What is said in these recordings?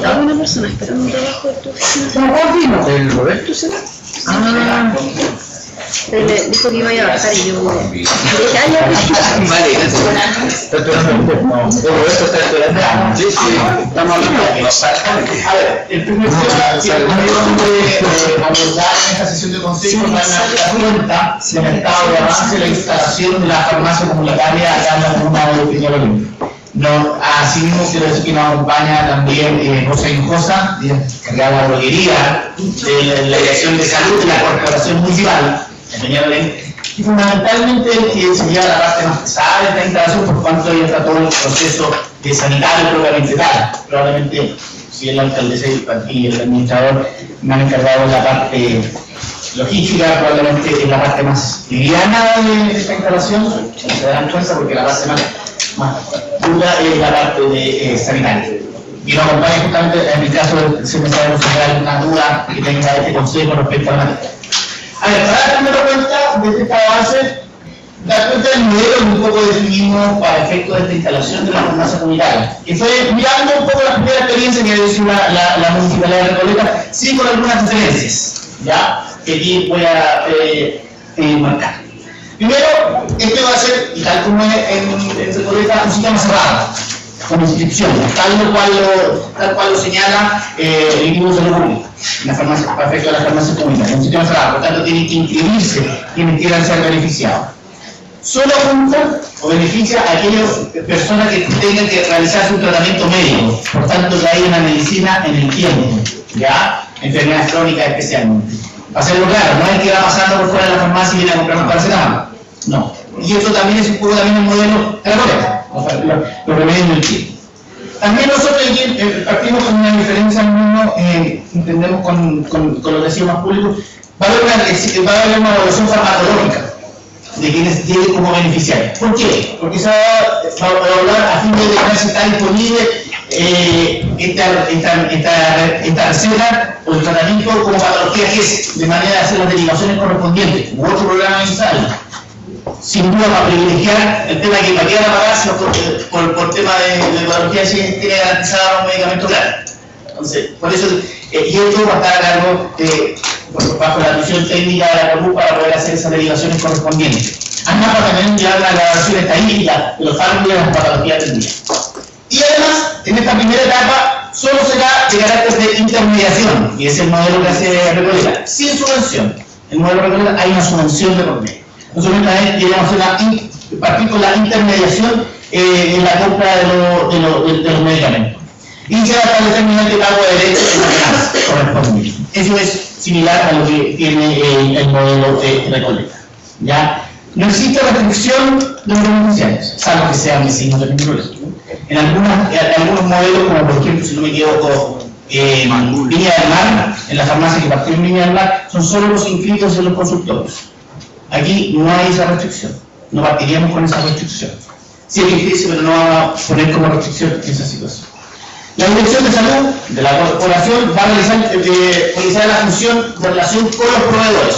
Hay una persona esperando debajo de tu oficina. ¿El Roberto será? Ah, le dijo que iba a bajar y yo le dije, ay, ya, Vale, gracias. ¿Está esperando? No, el Roberto está esperando. Sí, sí. Estamos hablando de a ver, el primer tema que de abordar en esta sesión de consejo es dar cuenta del estado de avance de la instalación de la farmacia comunitaria acá en la comuna de Peñalolén. No, asimismo quiero decir que nos acompaña también José Hinojosa, encargada de la droguería, de la Dirección de Salud de la Corporación Municipal de Peñalolén, y fundamentalmente se lleva la parte más pesada de esta instalación por cuanto ahí está todo el proceso de sanitario propiamente tal. Probablemente si el alcaldesa y el administrador me han encargado de la parte logística, probablemente es la parte más liviana de esta instalación, se dan cuenta porque la parte más dura es la parte de sanitaria. Y nos acompaña justamente en mi caso, se me sabe generar alguna duda que tenga este consejo respecto a la materia. A ver, para dar primero cuenta de esta base, dar cuenta del modelo que un poco definimos para efecto de esta instalación de la farmacia comunitaria. Que fue mirando un poco la primera experiencia que hizo la Municipalidad de Recoleta, sí con algunas diferencias, ¿ya? Que aquí voy a marcar. Primero, este va a ser, y tal como es en Recoleta, un sistema cerrado, con inscripciones, tal cual lo señala el Instituto de Salud Pública, la farmacia, para efecto de la farmacia comunitaria, un sistema cerrado, por tanto tienen que inscribirse quienes quieran ser beneficiados. Solo junta o beneficia a aquellas personas que tengan que realizarse un tratamiento médico, por tanto que hay una medicina en el tiempo, ¿ya? Enfermedades crónicas especialmente. Para hacerlo claro, no es que va pasando por fuera de la farmacia y viene a comprar un paracetamol. No. Y eso también es un poco también el modelo de la Recoleta, los remedios del tiempo. También nosotros partimos con una diferencia mismo, entendemos con lo que decimos más público, va a haber una evaluación farmacológica de quienes lleguen como beneficiarios. ¿Por qué? Porque se va a evaluar a fin de dejar si está disponible esta receta o el tratamiento como patología que es, de manera de hacer las derivaciones correspondientes, u otro programa mensual. Sin duda para privilegiar el tema que para qué van a pagar por tema de patología si tiene garantizado un medicamento claro. Entonces, por eso, y esto va a estar a cargo bajo la visión técnica de la CONUS para poder hacer esas derivaciones correspondientes. Además, para también llevar una grabación estadística de los fármacos y de las patologías atendidas. Y además, en esta primera etapa, solo será de carácter de intermediación, y es el modelo que hace Recoleta, sin subvención. En el modelo de Recoleta hay una subvención de por medio. Nosotros también queremos partir con la intermediación en la compra de los medicamentos. Y se va a establecer mediante pago de derechos en la correspondiente. Eso es similar a lo que tiene el modelo de Recoleta. ¿Ya? No existe restricción de los beneficiarios, salvo que sean vecinos de Peñalolén. En algunos modelos, como por ejemplo, si no me equivoco, Viña del Mar, en la farmacia que partió en Viña del Mar, son solo los inscritos en los consultorios. Aquí no hay esa restricción, no partiríamos con esa restricción. Sí hay que inscribirse, pero no vamos a poner como restricción esa situación. La Dirección de Salud de la Corporación va a realizar la función de relación con los proveedores.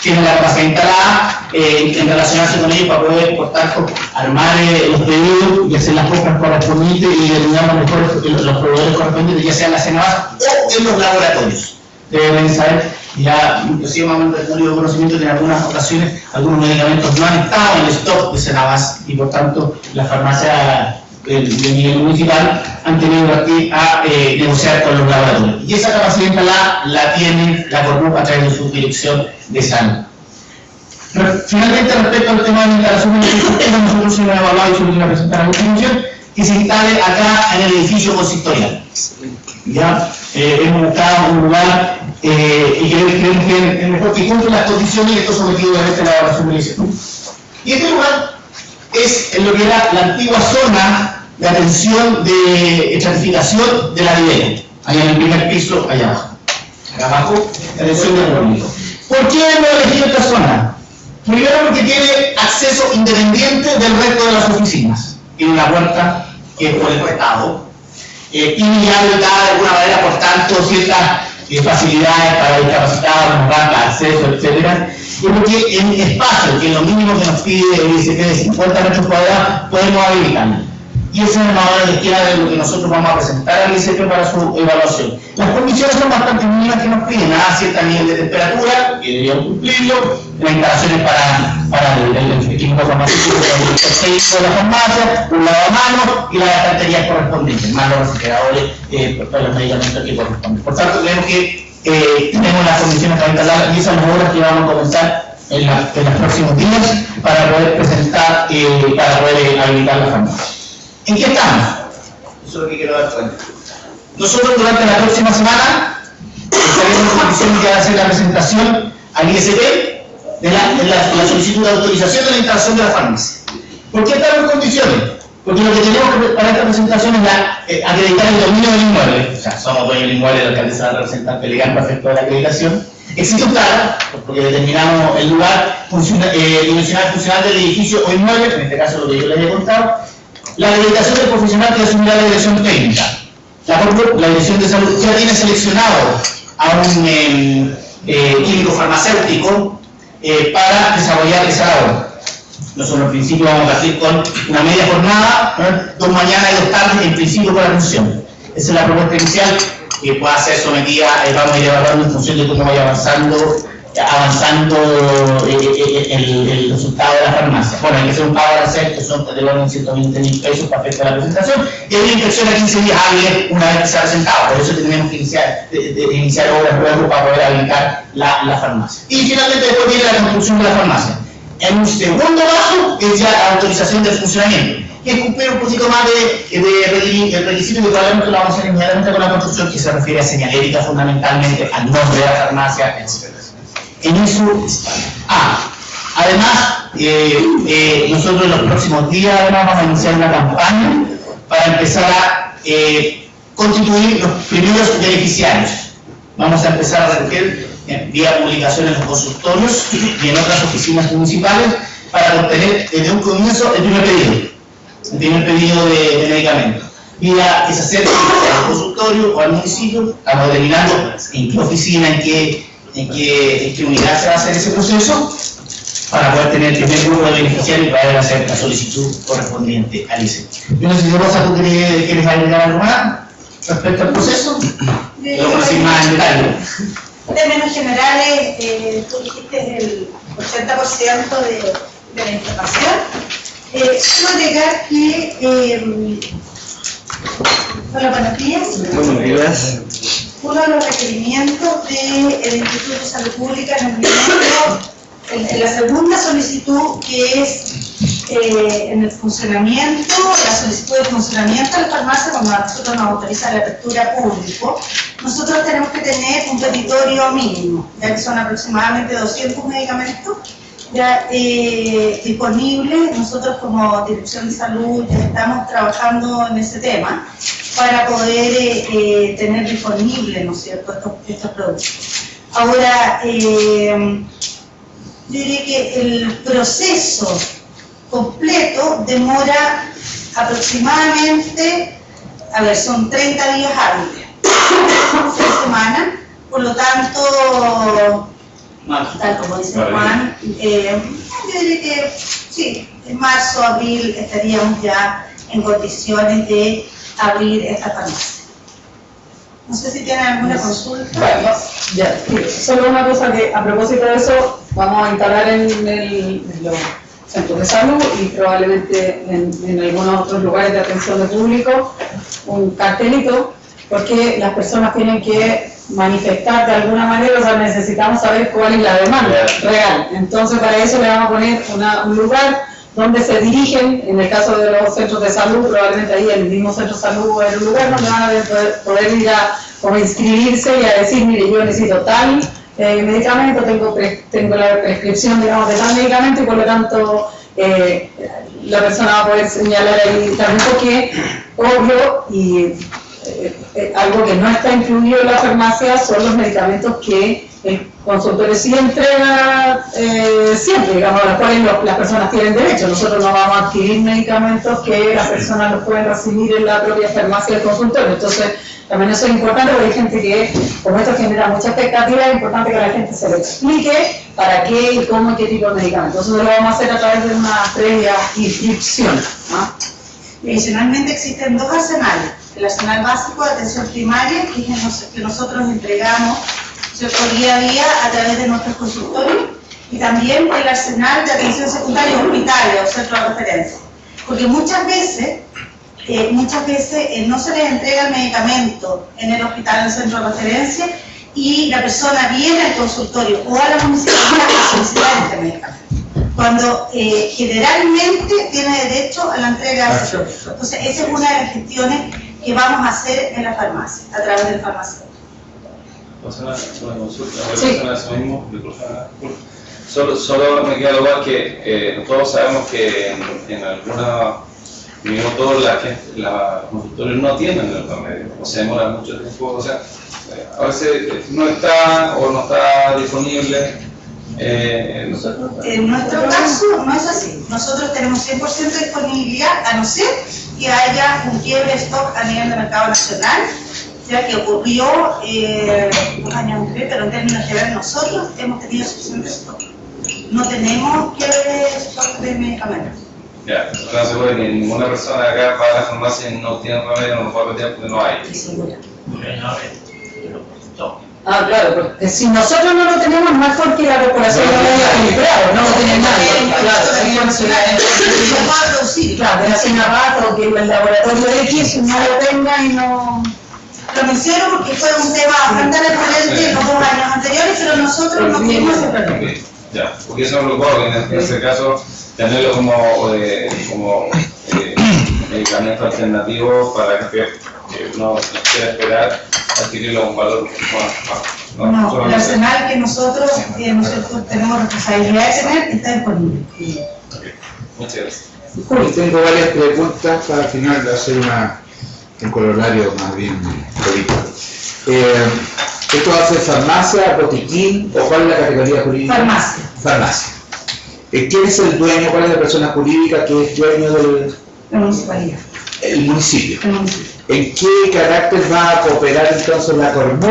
Tiene la capacidad instalada en relacionarse con ellos para poder, por tanto, armar los pedidos y hacer las compras correspondientes y determinar los proveedores correspondientes, ya sea en la CENAVAS o en los laboratorios. Deben saber, ya inclusive hemos tenido conocimiento que en algunas ocasiones algunos medicamentos no han estado en el stock de CENAVAS y por tanto la farmacia de nivel municipal han tenido que negociar con los laboratorios. Y esa capacidad instalada la tiene la CONUS a través de su dirección de salud. Finalmente, respecto al tema de la instalación de la infraestructura, nosotros hemos evaluado y subimos a presentar a la comisión que se instale acá en el edificio consistorial. ¿Ya? Hemos buscado un lugar y creemos que es mejor que cumple las condiciones y estos objetivos de esta elaboración del ICETU. Y este lugar es en lo que era la antigua zona de atención de estratificación de la Vivero, allá en el primer piso, allá abajo. Acá abajo, atención del público. ¿Por qué hemos elegido esta zona? Primero porque tiene acceso independiente del resto de las oficinas. Tiene una puerta que es por el Estado. Y ya habilitada de alguna manera, por tanto, ciertas facilidades para discapacitados, rampas, acceso, etc. Yo creo que en espacio, que es lo mínimo que nos pide el ICP de 50 metros cuadrados, podemos habilitarlo. Y esa es la manera de esquina de lo que nosotros vamos a presentar al ICP para su evaluación. Las condiciones son bastante mínimas que nos piden, a cierto nivel de temperatura, que deberían cumplirlo, las instalaciones para el equipo farmacéutico, el técnico de la farmacia, un lavamanos y las estanterías correspondientes, más los refrigeradores para los medicamentos que corresponden. Por tanto, creemos que tenemos las condiciones para instalar y esas son las obras que vamos a comenzar en los próximos días para poder presentar, para poder habilitar la farmacia. ¿En qué estamos? Eso es lo que quiero dar cuenta. Nosotros durante la próxima semana estaremos en condiciones de hacer la presentación al ISP de la solicitud de autorización de la instalación de la farmacia. ¿Por qué estamos en condiciones? Porque lo que tenemos que para esta presentación es acreditar el dominio del inmueble. O sea, somos dueños del inmueble, el alcalde se va a representar delegando efecto de la acreditación. Existe un plano, porque determinamos el lugar dimensional funcional del edificio o inmueble, en este caso lo que yo les he contado. La acreditación del profesional que asumirá la dirección técnica. La dirección de salud ya tiene seleccionado a un químico farmacéutico para desarrollar esa obra. Nosotros en principio vamos a partir con una media jornada, 2 mañanas y 2 tardes, en principio con la atención. Esa es la propuesta inicial que pueda ser sometida, vamos a ir evaluando en función de cómo vaya avanzando el resultado de la farmacia. Bueno, hay que hacer un pago al hacer, que son de orden de 120.000 pesos para efecto de la presentación, y hay una inspección a 15 días hábiles una vez que se ha presentado, por eso tenemos que iniciar obras luego para poder habilitar la farmacia. Y finalmente después viene la construcción de la farmacia. En un segundo paso es ya la autorización del funcionamiento, que es cumplir un poquito más de requisito que probablemente lo vamos a hacer inmediatamente con la construcción, que se refiere a señalética fundamentalmente, al nombre de la farmacia, etc. En eso además, nosotros en los próximos días vamos a iniciar una campaña para empezar a constituir los primeros beneficiarios. Vamos a empezar a recoger vía publicación en los consultorios y en otras oficinas municipales para obtener desde un comienzo el primer pedido de medicamentos. Vía que se acerque al consultorio o al municipio, estamos determinando en qué oficina, en qué unidad se va a hacer ese proceso para poder tener el primer grupo de beneficiarios y poder hacer la solicitud correspondiente al ICP. Yo no sé si Rosa, ¿tú quieres agregar algo más respecto al proceso? Lo vamos a decir más en detalle. En términos generales, tú dijiste el 80% de la información. Quiero agregar que, hola, buenos días. Buenos días. Uno de los requerimientos del Instituto de Salud Pública en la segunda solicitud, que es en el funcionamiento, la solicitud de funcionamiento de la farmacia, cuando nosotros nos autoriza la apertura público, nosotros tenemos que tener un territorio mínimo, ya que son aproximadamente 200 medicamentos ya disponibles. Nosotros como Dirección de Salud ya estamos trabajando en ese tema para poder tener disponibles, ¿no es cierto?, estos productos. Ahora, yo diría que el proceso completo demora aproximadamente, son 30 días hábiles, 6 semanas, por lo tanto, tal como dice Juan, yo diría que sí, en marzo, abril estaríamos ya en condiciones de abrir esta farmacia. No sé si tienen alguna consulta. Bueno, ya, solo una cosa que a propósito de eso, vamos a instalar en los centros de salud y probablemente en algunos otros lugares de atención de público un cartelito, porque las personas tienen que manifestar de alguna manera, o sea, necesitamos saber cuál es la demanda real. Entonces, para eso le vamos a poner un lugar donde se dirigen, en el caso de los centros de salud, probablemente ahí el mismo centro de salud es el lugar donde van a poder ir a como inscribirse y a decir, mire, yo necesito tal medicamento, tengo la prescripción, digamos, de tal medicamento, y por lo tanto la persona va a poder señalar ahí también, porque obvio, y algo que no está incluido en la farmacia son los medicamentos que el consultorio sí entrega siempre, digamos, a los cuales las personas tienen derecho. Nosotros no vamos a adquirir medicamentos que las personas los pueden recibir en la propia farmacia del consultorio. Entonces, también eso es importante porque hay gente que, como esto genera mucha expectativa, es importante que la gente se lo explique para qué y cómo y qué tipo de medicamentos. Entonces, lo vamos a hacer a través de una previa inscripción, ¿no? Adicionalmente existen dos arsenales. El arsenal básico de atención primaria, que es el que nosotros entregamos día a día a través de nuestros consultorios, y también el arsenal de atención secundaria hospitales o centros de referencia. Porque muchas veces no se les entrega el medicamento en el hospital o en el centro de referencia y la persona viene al consultorio o a la municipalidad a solicitar este medicamento, cuando generalmente tiene derecho a la entrega de ese producto. Entonces, esa es una de las gestiones que vamos a hacer en la farmacia, a través del farmacéutico. Una consulta, Sí. eso mismo, solo me queda igual que todos sabemos que en algunos minutos los consultorios no tienen el remedio, o sea, demora mucho tiempo, o sea, a veces no está o no está disponible. En nuestro caso no es así. Nosotros tenemos 100% de disponibilidad, a no ser que haya un quiebre de stock a nivel de mercado nacional, ya que ocurrió unos años anteriores, pero en términos generales nosotros hemos tenido suficiente stock. No tenemos quiebre de stock de medicamentos. Ya, no se puede que ninguna persona acá va a la farmacia y no tiene remedio, no lo puede retirar porque no hay. Estoy segura. Ah, claro, porque si nosotros no lo tenemos, no es porque la corporación no lo haya comprado, no lo tiene nadie. Claro, Se va a producir. claro, de hace una rata o que el laboratorio X no lo tenga y no... Lo menciono porque fue un tema bastante recurrente en los 2 años anteriores, pero nosotros no tuvimos ese problema. Okay, ya, porque eso me preocupa, que en este caso tenerlo como medicamento alternativo para que no quiera esperar adquirirlo a un valor más. No, el arsenal que nosotros tenemos responsabilidad de tener está disponible. Okay. Muchas gracias. Y tengo varias preguntas para al final hacer un corolario más bien político. ¿Esto va a ser farmacia, botiquín o cuál es la categoría jurídica? Farmacia. Farmacia. ¿Quién es el dueño? ¿Cuál es la persona jurídica que es dueño del La municipalidad. el municipio? El municipio. ¿En qué carácter va a cooperar entonces la Cormú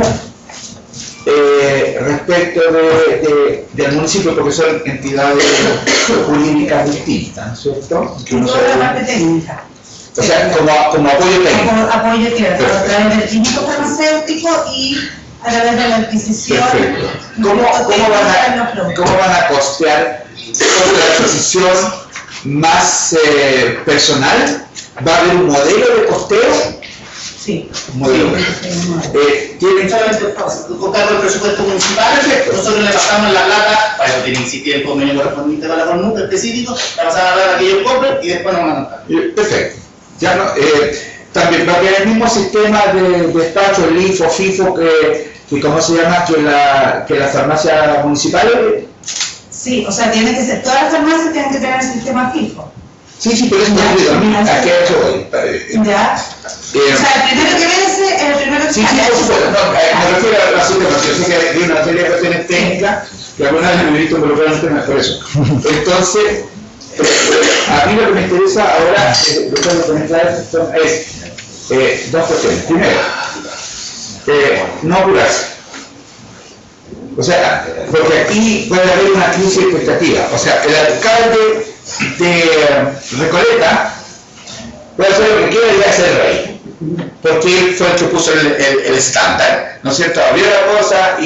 respecto del municipio? Porque son entidades jurídicas distintas, ¿no es cierto? Que uno Toda la sabe- parte técnica. O sea, como apoyo técnico. Como apoyo técnico, a través del clínico farmacéutico y a través de la adquisición. Perfecto. ¿Cómo van a costear la adquisición más personal? ¿Va a haber un modelo de costeo? Sí. Un modelo. ¿Tienen Solamente con cargo del presupuesto municipal, nosotros le pasamos la plata, para que existir el convenio correspondiente para la FONMUC específico, le pasamos la plata que ellos compren y después nos van a anotar. Perfecto. Ya no, también va a haber el mismo sistema de despacho, el IFO, FIFO, que ¿cómo se llama? Que la farmacia municipal. Sí, o sea, tiene que ser, todas las farmacias tienen que tener el sistema FIFO. Sí, pero es muy rápido. ¿A qué eso voy? ¿Ya? O sea, el primero que vence es el primero que Sí, sí, por supuesto. No, me refiero a la situación. Yo sé que hay una serie de cuestiones técnicas que algunas veces me he visto involucradas en temas por eso. Entonces, a mí lo que me interesa ahora, después de comenzar, es dos cuestiones. Primero, no apurarse. O sea, porque aquí puede haber una crisis de expectativa. O sea, el alcalde de Recoleta puede hacer lo que quiera y va a ser rey. Porque él fue el que puso el estándar, ¿no es cierto? Abrió la cosa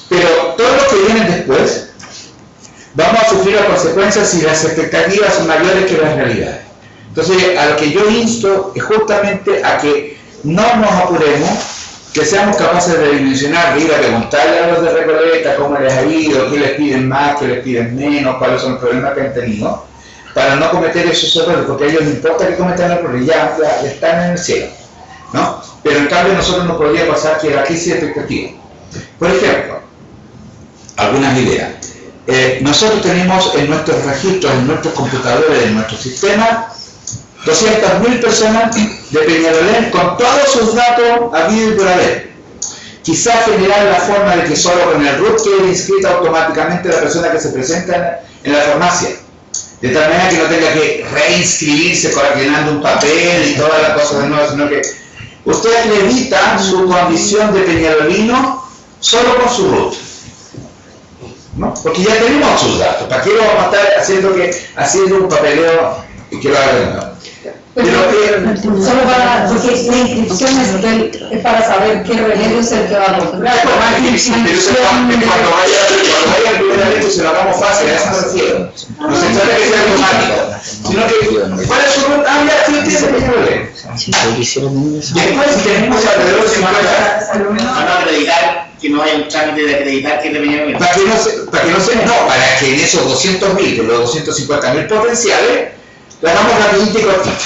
pero todos los que vienen después vamos a sufrir las consecuencias si las expectativas son mayores que las realidades. Entonces, a lo que yo insto es justamente a que no nos apuremos, que seamos capaces de dimensionar, de ir a preguntarle a los de Recoleta cómo les ha ido, qué les piden más, qué les piden menos, cuáles son los problemas que han tenido, para no cometer esos errores, porque a ellos no importa que cometan errores, ya están en el cielo, ¿no? Pero en cambio nosotros nos podría pasar que la crisis de expectativa. Por ejemplo, algunas ideas. Nosotros tenemos en nuestros registros, en nuestros computadores, en nuestro sistema, 200.000 personas de Peñalolén con todos sus datos habidos y por haber. Quizás generar la forma de que solo con el RUT quede inscrita automáticamente la persona que se presenta en la farmacia. De tal manera que no tenga que reinscribirse llenando un papel y todas las cosas de nuevo, sino que usted acredita su condición de peñalolino solo con su RUT, ¿no? Porque ya tenemos sus datos. ¿Para qué lo vamos a estar haciendo un papeleo que lo haga de nuevo? Solo para, porque la inscripción es para saber qué remedio es el que va a comprar. Cuando vaya al primer evento se lo hagamos fácil, a eso me refiero. No se trata de que sea automático, sino que ¿cuál es su RUT? Ah, ya, sí entiende que yo le. Después, si tenemos alrededor de 50, Para acreditar, que no haya un trámite de acreditar que es de peñalolino. para que en esos 200.000, de los 250.000 potenciales, la hagamos rapidito y cortita,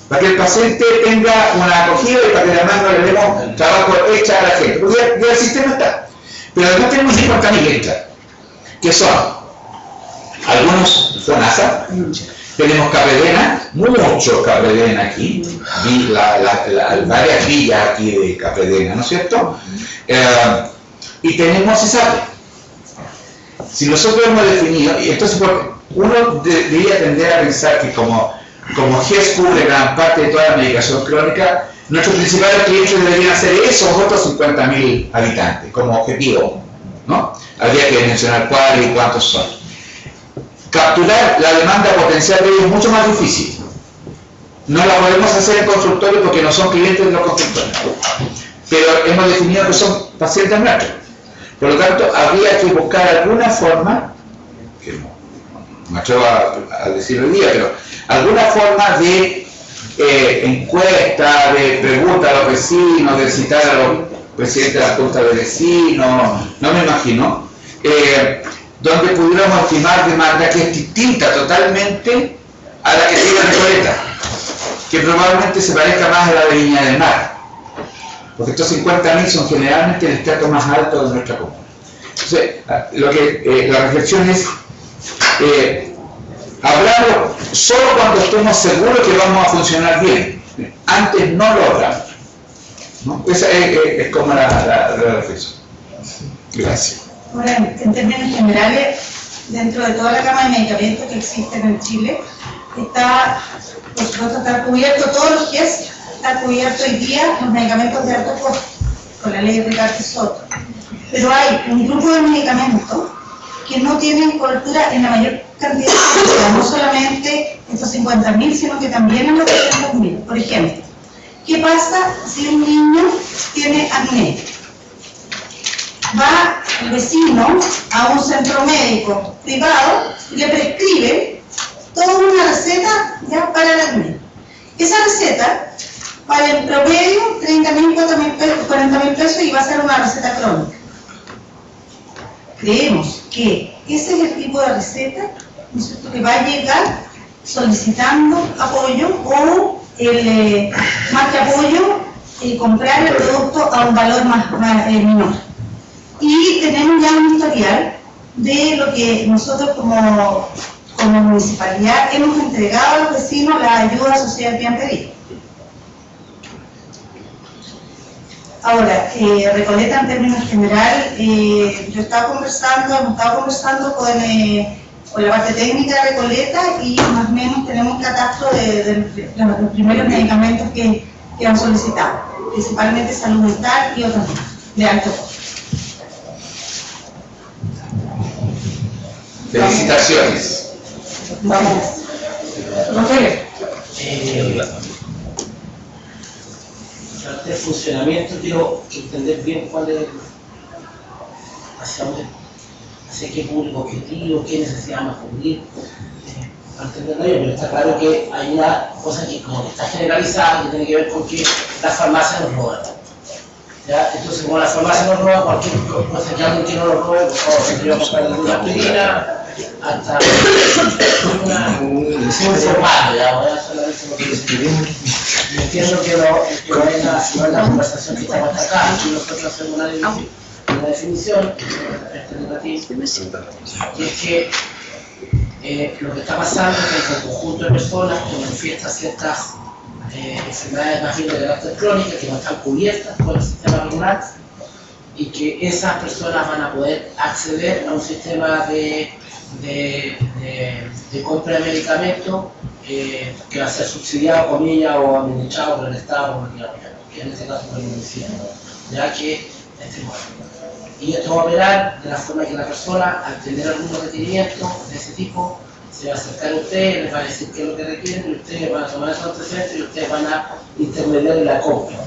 para que el paciente tenga una acogida y para que además no le demos trabajo hecha a la gente, porque ya el sistema está. Pero además tenemos 50.000 extras, que son algunos FONASA, tenemos Capredena, mucho Capredena aquí, varias villas aquí de Capredena, ¿no es cierto? Y tenemos ISAPRE. Si nosotros hemos definido, y entonces uno debería tender a pensar que como GES cubre gran parte de toda la medicación crónica, nuestros principales clientes deberían ser esos otros 50.000 habitantes, como objetivo, ¿no? Habría que mencionar cuáles y cuántos son. Capturar la demanda potencial de ellos es mucho más difícil. No la podemos hacer en consultorio porque no son clientes de los consultorios. Pero hemos definido que son pacientes nuestros. Por lo tanto, habría que buscar alguna forma, que no me atrevo a decirlo hoy día, pero alguna forma de encuesta, de pregunta a los vecinos, de citar a los presidentes de la Junta de Vecinos, no me imagino, donde pudiéramos estimar demanda que es distinta totalmente a la que tiene Recoleta, que probablemente se parezca más a la de Viña del Mar, porque estos 50.000 son generalmente el estrato más alto de nuestra comuna. Entonces, la reflexión es, hablamos solo cuando estemos seguros que vamos a funcionar bien, antes no lo hablamos, ¿no? Esa es como la reflexión. Gracias. Ahora, en términos generales, dentro de toda la gama de medicamentos que existen en Chile, está, por supuesto, está cubierto todos los GES, está cubierto hoy día los medicamentos de alto costo, con la ley de Ricardo Soto. Pero hay un grupo de medicamentos que no tienen cobertura en la mayor cantidad de cobertura, no solamente estos 50.000, sino que también en los 200.000. Por ejemplo, ¿qué pasa si un niño tiene acné? Va el vecino a un centro médico privado y le prescribe toda una receta ya para el acné. Esa receta vale en promedio 30.000, 40.000 pesos y va a ser una receta crónica. Creemos que ese es el tipo de receta, ¿no es cierto?, que va a llegar solicitando apoyo o más que apoyo, comprar el producto a un valor más menor. Y tenemos ya un historial de lo que nosotros como municipalidad hemos entregado a los vecinos la ayuda social de piantería. Ahora, Recoleta en términos general, hemos estado conversando con la parte técnica de Recoleta y más o menos tenemos un catastro de los primeros medicamentos que han solicitado, principalmente salud mental y otros de alto costo. Felicitaciones. Vamos. Rogelio. Durante el funcionamiento quiero entender bien cuál es, hacia qué público objetivo, qué necesidad vamos a cubrir, para entenderlo yo, pero está claro que hay una cosa que como que está generalizada, que tiene que ver con que las farmacias nos roban. ¿Ya? Entonces, como las farmacias nos roban, cualquier cosa que alguien que no lo robe, por favor, se quiere comprar una aspirina, hasta un formato, ya, entiendo que no es la conversación que estamos acá, y nosotros hacemos una definición, y es que lo que está pasando es que el conjunto de personas que manifiestan ciertas enfermedades más bien de carácter crónica que no están cubiertas por el sistema regular, y que esas personas van a poder acceder a un sistema de compra de medicamentos que va a ser subsidiado, comillas, o administrado por el Estado, por el que en este caso por el municipio, ya que y esto va a operar de la forma que la persona, al tener algunos requerimientos de ese tipo, se va a acercar a ustedes, les va a decir qué es lo que requieren, y ustedes van a tomar esos antecedentes y ustedes van a intermediar en la compra.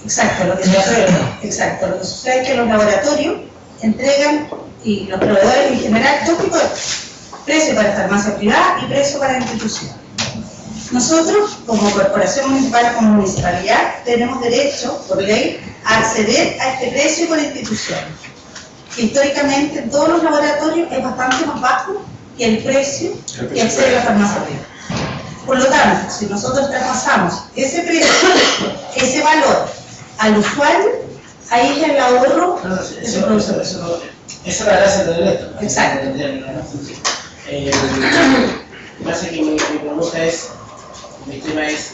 Exacto, lo que sucede es que los laboratorios entregan, y los proveedores en general, dos tipos de precio para farmacia privada y precio para institución. Nosotros, como corporación municipal, como municipalidad, tenemos derecho, por ley, a acceder a este precio por institución. Históricamente, en todos los laboratorios es bastante más bajo que el precio que accede a la farmacia privada. Por lo tanto, si nosotros traspasamos ese precio, ese valor al usuario, ahí es el ahorro de su producto. Esa es la gracia del esto. Exacto. Pasa que mi pregunta es, mi tema es,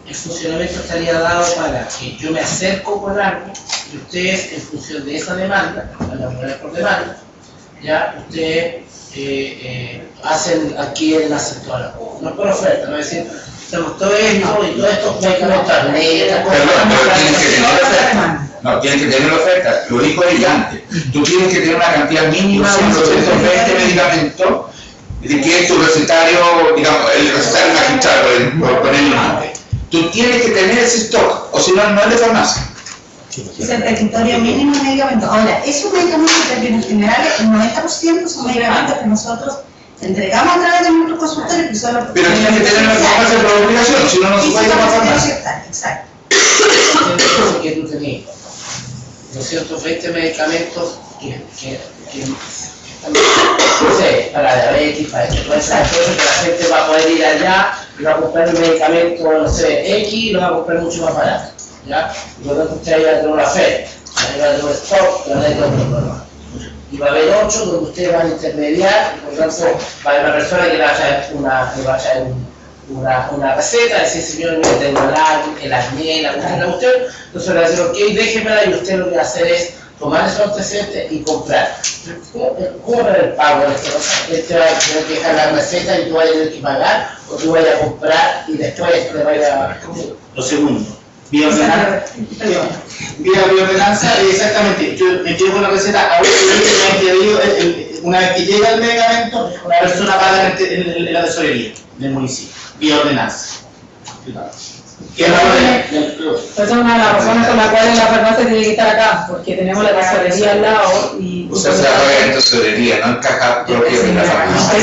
el funcionamiento estaría dado para que yo me acerco con algo y ustedes, en función de esa demanda, elaborar por demanda, ya ustedes adquieren la sectora, no por oferta, no es decir, tenemos todo esto y todo esto, hay que montar Perdón, pero tienes que tener oferta. No, tienes que tener oferta. Lo único es que tú tienes que tener una cantidad mínima de 220 medicamentos de que es tu recetario, digamos, el recetario magistral, por poner el nombre. Tú tienes que tener ese stock, o si no, no es de farmacia. Es el territorio mínimo de medicamentos. Ahora, esos medicamentos en términos generales, el 90% son medicamentos que nosotros entregamos a través de nuestros consultores, que son los... Pero tienes que tener una farmacia por obligación, si no, no se puede ir a la farmacia. Exacto. Entonces, que tú tenías 220 medicamentos que no sé, para diabetes, para esto, todas esas cosas que la gente va a poder ir allá y va a comprar un medicamento, no sé, X, y lo va a comprar mucho más barato, ¿ya? Y por lo tanto usted va a tener una feria, va a tener un stock, va a tener otro programa. Y va a haber 8 donde ustedes van a intermediar, y por lo tanto va a haber una persona que le va a traer una receta, decir, señor, mire, tengo el acné, la cuestión, entonces le va a decir, ok, déjemela, y usted lo que va a hacer es tomar esos antecedentes y comprar. ¿Cómo va el pago de esto? ¿Usted va a tener que dejar la receta y tú vas a tener que pagar, o tú vas a comprar y después te vas a... Lo segundo, vía ordenanza, exactamente, yo me llevo la receta, ahora una vez que llega el medicamento, la persona paga en la tesorería del municipio, vía ordenanza. Esa es una de las razones por las cuales la farmacia tiene que estar acá, porque tenemos la tesorería al lado y... O sea, se paga en tesorería, no en caja propia de la farmacia.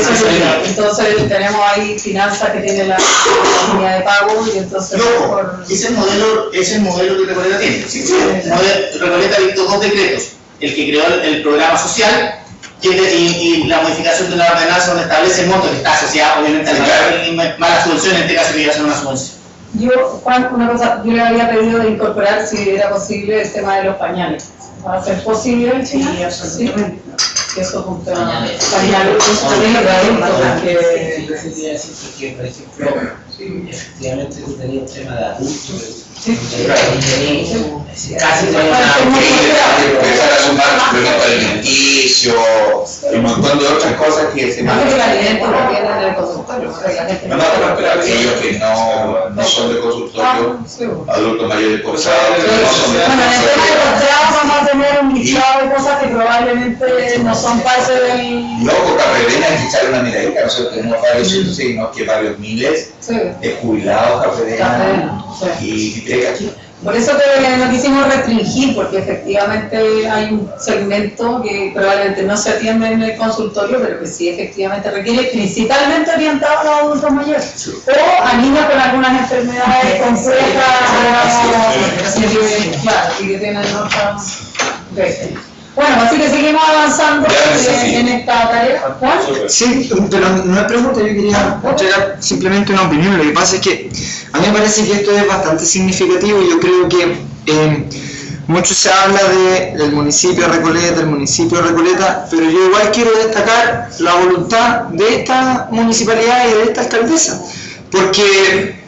Entonces tenemos ahí finanzas que tiene la línea de pago y entonces... Loco, ese modelo que Recoleta tiene. Recoleta dictó 2 decretos, el que creó el programa social y la modificación de la ordenanza donde establece el monto que está asociado obviamente a la subvención, en este caso que iba a ser una subvención. Yo, Juan, una cosa, yo le había pedido de incorporar, si era posible, el tema de los pañales. ¿Va a ser posible el final? Sí, absolutamente. Que eso es un tema. Pañales. Pañales, eso también es porque... Quería decir que, por ejemplo, efectivamente tú tenías un tema de adultos, casi Empezar a sumar suplemento alimenticio, y un montón de otras cosas que se Más que el mandan. alimento lo tienen en el consultorio, porque la gente No, pero aquellos que no son de consultorio, adultos mayores forzados, que no son de Bueno, en el tema de consultorio. contrato vamos a tener un listado de cosas que probablemente no son parte del... Loco, Caprelena, hay que echarle una miradita, nosotros tenemos varios cientos, sino que varios miles Sí, de jubilados Caprelena sí. y Teca aquí. Por eso que no quisimos restringir, porque efectivamente hay un segmento que probablemente no se atiende en el consultorio, pero que sí efectivamente requiere, principalmente orientado a los adultos mayores, o a niños con algunas enfermedades complejas, y que tienen otras veces. Bueno, así que seguimos avanzando en esta tarea. ¿Juan? Sí, pero no es pregunta, yo quería entregar simplemente una opinión. Lo que pasa es que a mí me parece que esto es bastante significativo y yo creo que mucho se habla del municipio de Recoleta, pero yo igual quiero destacar la voluntad de esta municipalidad y de esta alcaldesa, porque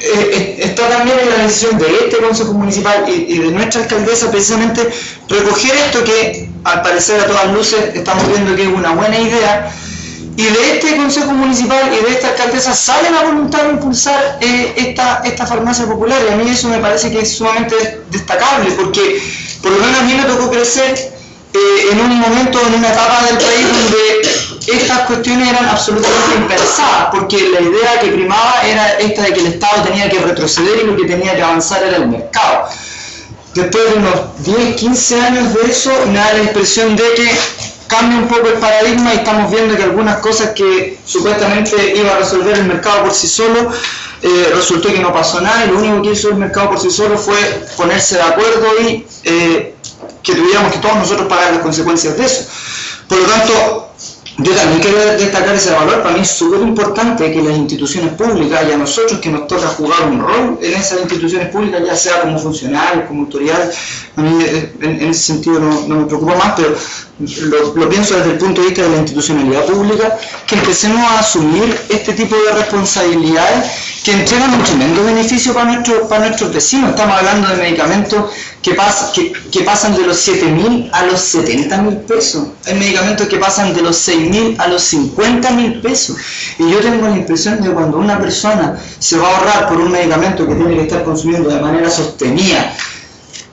está también en la decisión de este Consejo Municipal y de nuestra alcaldesa precisamente recoger esto que al parecer a todas luces estamos viendo que es una buena idea, y de este Consejo Municipal y de esta alcaldesa sale la voluntad de impulsar esta farmacia popular, y a mí eso me parece que es sumamente destacable, porque por lo menos a mí me tocó crecer en un momento, en una etapa del país donde estas cuestiones eran absolutamente impensadas, porque la idea que primaba era esta de que el Estado tenía que retroceder y lo que tenía que avanzar era el mercado. Después de unos 10, 15 años de eso, me da la impresión de que cambia un poco el paradigma y estamos viendo que algunas cosas que supuestamente iba a resolver el mercado por sí solo, resultó que no pasó nada, y lo único que hizo el mercado por sí solo fue ponerse de acuerdo y que tuviéramos que todos nosotros pagar las consecuencias de eso. Por lo tanto, yo también quiero destacar ese valor. Para mí es súper importante que las instituciones públicas, y a nosotros que nos toca jugar un rol en esas instituciones públicas, ya sea como funcionarios, como autoridades, a mí en ese sentido no me preocupa más, pero lo pienso desde el punto de vista de la institucionalidad pública, que empecemos a asumir este tipo de responsabilidades que entregan un tremendo beneficio para nuestros vecinos. Estamos hablando de medicamentos que pasan de los 7.000 a los 70.000 pesos. Hay medicamentos que pasan de los 6.000 a los 50.000 pesos. Y yo tengo la impresión de que cuando una persona se va a ahorrar por un medicamento que tiene que estar consumiendo de manera sostenida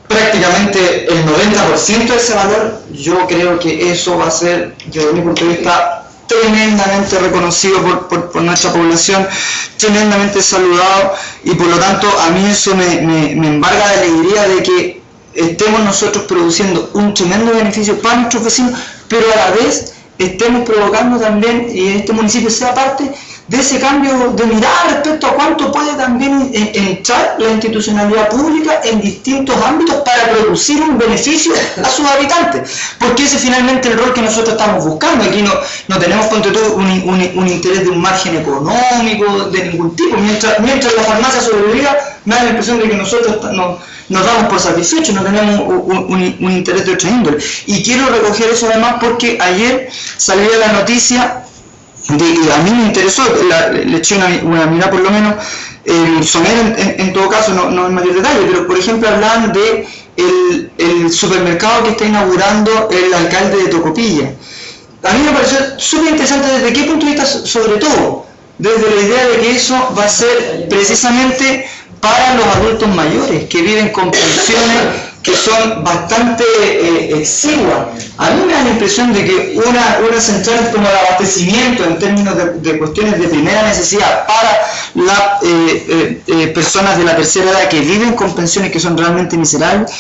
prácticamente el 90% de ese valor, yo creo que eso va a ser, desde mi punto de vista, tremendamente reconocido por nuestra población, tremendamente saludado, y por lo tanto a mí eso me embarga de alegría de que estemos nosotros produciendo un tremendo beneficio para nuestros vecinos, pero a la vez estemos provocando también, y este municipio sea parte de ese cambio de mirada respecto a cuánto puede también entrar la institucionalidad pública en distintos ámbitos para producir un beneficio a sus habitantes, porque ese es finalmente el rol que nosotros estamos buscando. Aquí no tenemos, ponte tú, un interés de un margen económico de ningún tipo. Mientras la farmacia sobreviva, me da la impresión de que nosotros nos damos por satisfechos, no tenemos un interés de otra índole. Y quiero recoger eso además porque ayer salió la noticia, y a mí me interesó, le eché una mirada por lo menos somera en todo caso, no en mayor detalle, pero por ejemplo hablaban de el supermercado que está inaugurando el alcalde de Tocopilla. A mí me pareció súper interesante. ¿Desde qué punto de vista? Sobre todo desde la idea de que eso va a ser precisamente para los adultos mayores que viven con pensiones que son bastante exiguas. A mí me da la impresión de que una central como el abastecimiento en términos de cuestiones de primera necesidad para las personas de la tercera edad que viven con pensiones que son realmente miserables,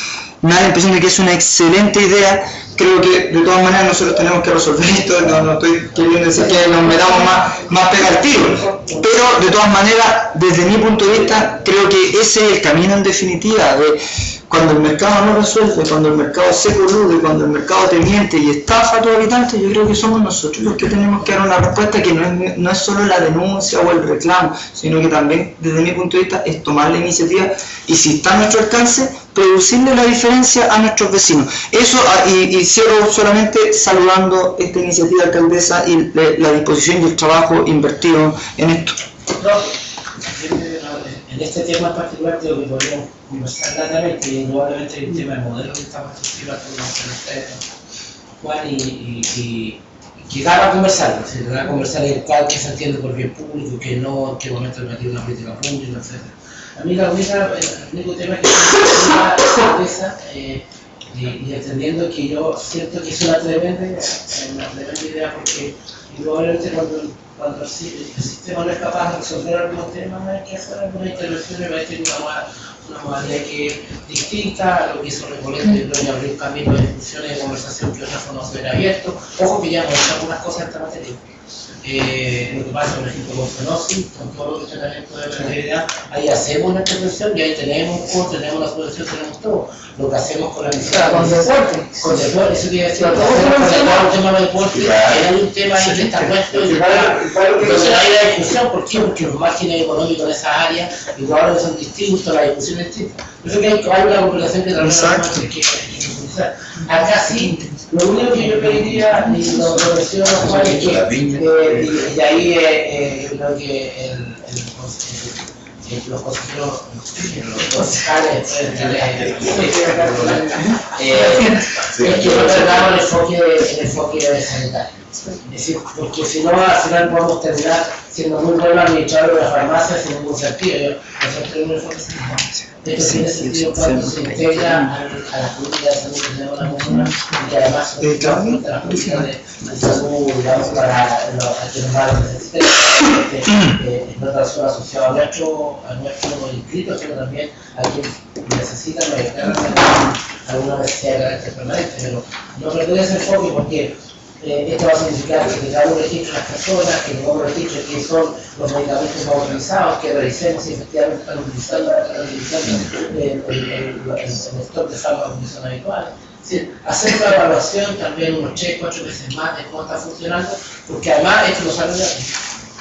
me da la impresión de que es una excelente idea. Creo que de todas maneras nosotros tenemos que resolver esto, no estoy queriendo decir que nos metamos más pega al tiro, pero de todas maneras, desde mi punto de vista, creo que ese es el camino en definitiva, de cuando el mercado no resuelve, cuando el mercado se colude, cuando el mercado te miente y estafa a tus habitantes. Yo creo que somos nosotros los que tenemos que dar una respuesta que no es solo la denuncia o el reclamo, sino que también, desde mi punto de vista, es tomar la iniciativa y, si está a nuestro alcance, producirle la diferencia a nuestros vecinos. Eso, y cierro solamente saludando esta iniciativa, alcaldesa, y la disposición y el trabajo invertido en esto. En este tema en particular creo que podríamos conversar largamente, y probablemente el tema del modelo que estamos estudiando con ustedes, Juan, y que da para conversar, el que se entiende por bien público, que no, en qué momento le metió una política pública, etc. A mí el único tema que me interesa, y entendiendo que yo siento que es una tremenda idea, porque probablemente cuando el sistema no es capaz de resolver algún tema, hay que hacer alguna intervención, me parece una modalidad que es distinta a lo que hizo Recoleta. Yo creo que abrir un camino de discusiones, de conversación que otras formas se hubiera abierto. Ojo que ya hemos hecho algunas cosas en esta materia. Lo que pasa, por ejemplo, con Fenosi, con todo lo que es tratamiento de verdad, ahí hacemos una intervención y ahí tenemos una solución, tenemos todo. Lo que hacemos con la misión. Con deporte. Con deporte, eso quiere decir, un tema de deporte, hay un tema ahí que está puesto, entonces hay la discusión. ¿Por qué? Porque los márgenes económicos en esa área igual son distintos, la discusión es distinta. Por eso que hay una conversación que también hay que profundizar. Acá sí, lo único que yo pediría, y lo menciono Juan, es que, y ahí yo creo que los consejeros, los concejales, es que no perdamos el enfoque sanitario. Es decir, porque si no, al final podemos terminar siendo muy buenos administradores de la farmacia sin ningún sentido. Nosotros tenemos un enfoque sanitario. Esto tiene sentido cuando se integra a la política de salud que tenemos en la comuna y que además son parte de la política de salud, digamos, para quienes más lo necesiten, no tan solo asociado a nuestro inscrito, sino también a quienes necesitan alguna necesidad de carácter permanente. Pero no perder ese enfoque porque esto va a significar que tengamos un registro de las personas, que tengamos un registro de qué son los medicamentos más utilizados, que revisemos si efectivamente están utilizando el stock de fármacos que son habituales. Es decir, hacer una evaluación también unos 3, 4 veces más de cómo está funcionando, porque además esto no sale gratis.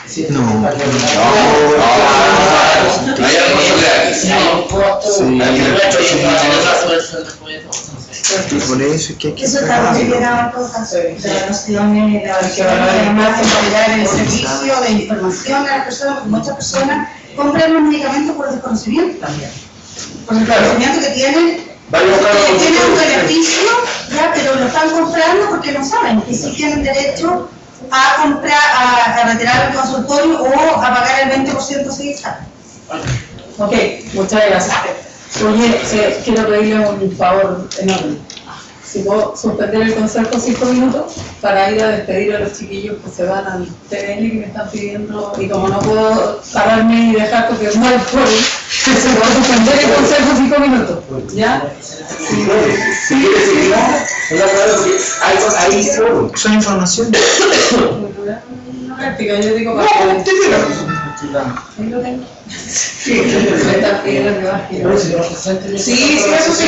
Es decir, No. No hay almuerzo gratis. No hay un costo, Y por eso es que hay que Eso está considerado en todo caso, la noción de además de entregar el servicio de información a las personas, porque muchas personas compran los medicamentos por desconocimiento también. Por el desconocimiento que tienen un beneficio, ya, pero lo están comprando porque no saben que sí tienen derecho a comprar, a retirar el consultorio o a pagar el 20% si está. Ok, muchas gracias. Oye, quiero pedirle un favor enorme. Si puedo suspender el consejo 5 minutos para ir a despedir a los chiquillos que se van al TVN que me están pidiendo, y como no puedo pararme y dejar porque es mal por se puede suspender el consejo 5 minutos. ¿Ya? Si quieres seguimos, son información. No práctica, yo digo para que... Ahí lo tengo. Sí, me están pidiendo que baje. Sí, eso sí.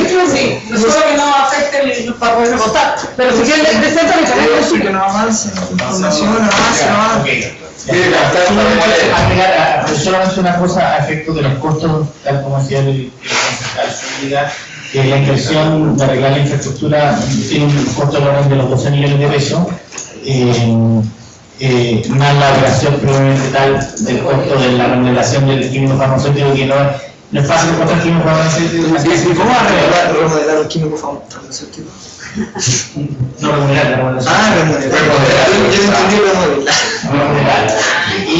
Solo que no afecte para poder votar. Pero si quieren presentar el canal, Que no avance, información, avance. Agregar solamente una cosa a efecto de los costos, tal como decía el concejal Zúñiga, que la inversión de arreglar la infraestructura tiene un costo de orden de los 12 millones de pesos, más la operación probablemente tal del costo de la remuneración del químico farmacéutico, que no es fácil encontrar químico farmacéutico. ¿Cómo va a remodelar los químicos farmacéuticos? No remunerar, la remuneración. Remodelar. Yo entendí remodelar. Y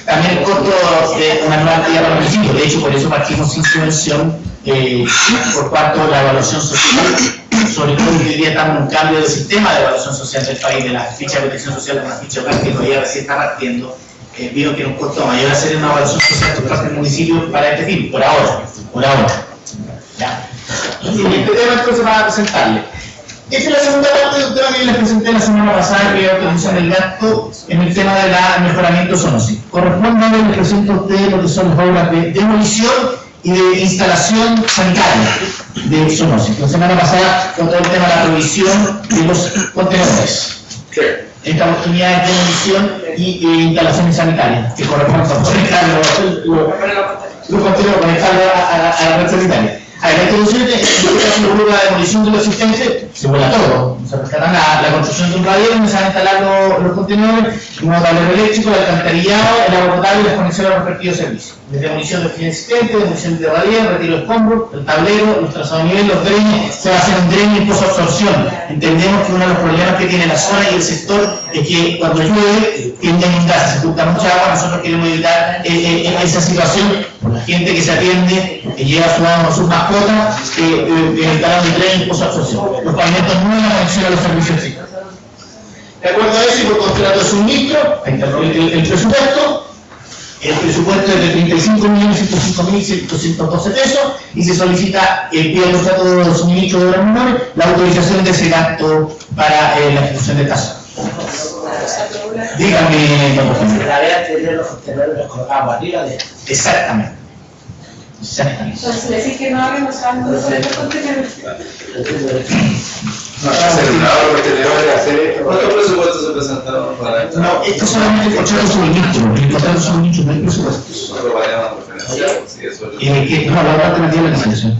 también el costo de una nueva actividad para el municipio. De hecho, por eso partimos sin subvención por cuanto la evaluación social, sobre todo que hoy día estamos en un cambio de sistema de evaluación social del país, de la ficha de protección social a una ficha que todavía recién está partiendo. Vino que era un costo mayor hacer una evaluación social por parte del municipio para este fin, por ahora. ¿Ya? Y este tema entonces va a presentarle. Esta es la segunda parte de un tema que les presenté la semana pasada, que es la autorización del gasto en el tema del mejoramiento Sonosi. Corresponde a les presento a ustedes lo que son las obras de demolición y de instalación sanitaria de Sonosi. La semana pasada fue todo el tema de la provisión de los contenedores. Esta oportunidad de demolición y instalaciones sanitarias, que corresponde a conectar los contenedores, conectarlos a la red sanitaria. A ver, la introducción de la demolición de lo existente, se vuela todo. Se rescatan la construcción de un radial donde se van a instalar los contenedores, un tablero eléctrico, el alcantarillado, el agua potable y las conexiones a los respectivos servicios. De demolición de oficinas existentes, demolición de radial, retiro de escombros, el tablero, los trazados a nivel, los drenes, se va a hacer un dren y post-absorción. Entendemos que uno de los problemas que tiene la zona y el sector es que cuando llueve tiende a inundarse, se junta mucha agua. Nosotros queremos evitar esa situación por la gente que se atiende, que lleva a sus mascotas, evitar un dren y post-absorción. Los pavimentos no en la conexión a los servicios fijos. De acuerdo a eso y por contrato de suministro, ahí está el presupuesto. El presupuesto es de 35.105.712 pesos y se solicita vía el contrato de suministro de obras menores la autorización de ese gasto para la ejecución de tasa. Dígame, la vez anterior los contenedores los colocamos arriba de... Exactamente. Entonces, decir que no hagan los cambios sobre los contenedores. ¿Cuántos presupuestos se presentaron para esto? No, esto es solamente el contrato de suministro. El contrato de suministro no hay presupuestos. No lo vayan a referenciar, sí, eso es No, la alternativa es la licitación.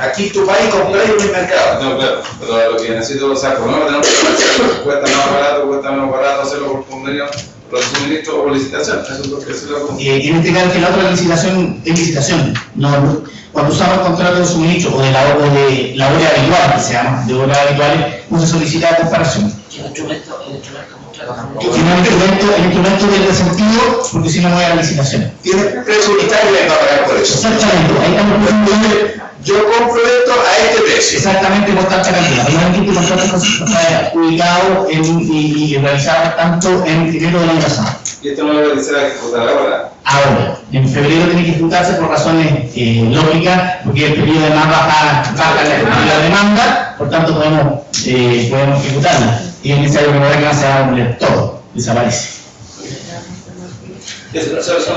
aquí tu país compra y un mercado. No, claro, pero lo que necesito lo saco, ¿no? Tenemos que hacer, cuesta más barato, cuesta menos barato hacerlo por convenio, por suministro o licitación. Eso es lo que se lo En este caso, que la otra licitación es licitación. No, cuando usamos contrato de suministro o de la hora habitual, que se llama, de horas habituales, no se solicita comparación. El instrumento El instrumento del resentido, porque si no, no hay la licitación. Tiene precio unitario y va a pagar por eso. Exactamente, ahí estamos pensando. Yo compro esto a este precio. Exactamente por tanta cantidad. Obviamente el contrato está ubicado y realizado tanto en enero del año pasado. Y esto no lo va a decir a ejecutar ahora. Ahora, en febrero tiene que ejecutarse por razones lógicas, porque el periodo de más baja la demanda, por tanto podemos ejecutarla. Y es necesario que no se va a demoler todo, desaparece. ¿Eso lo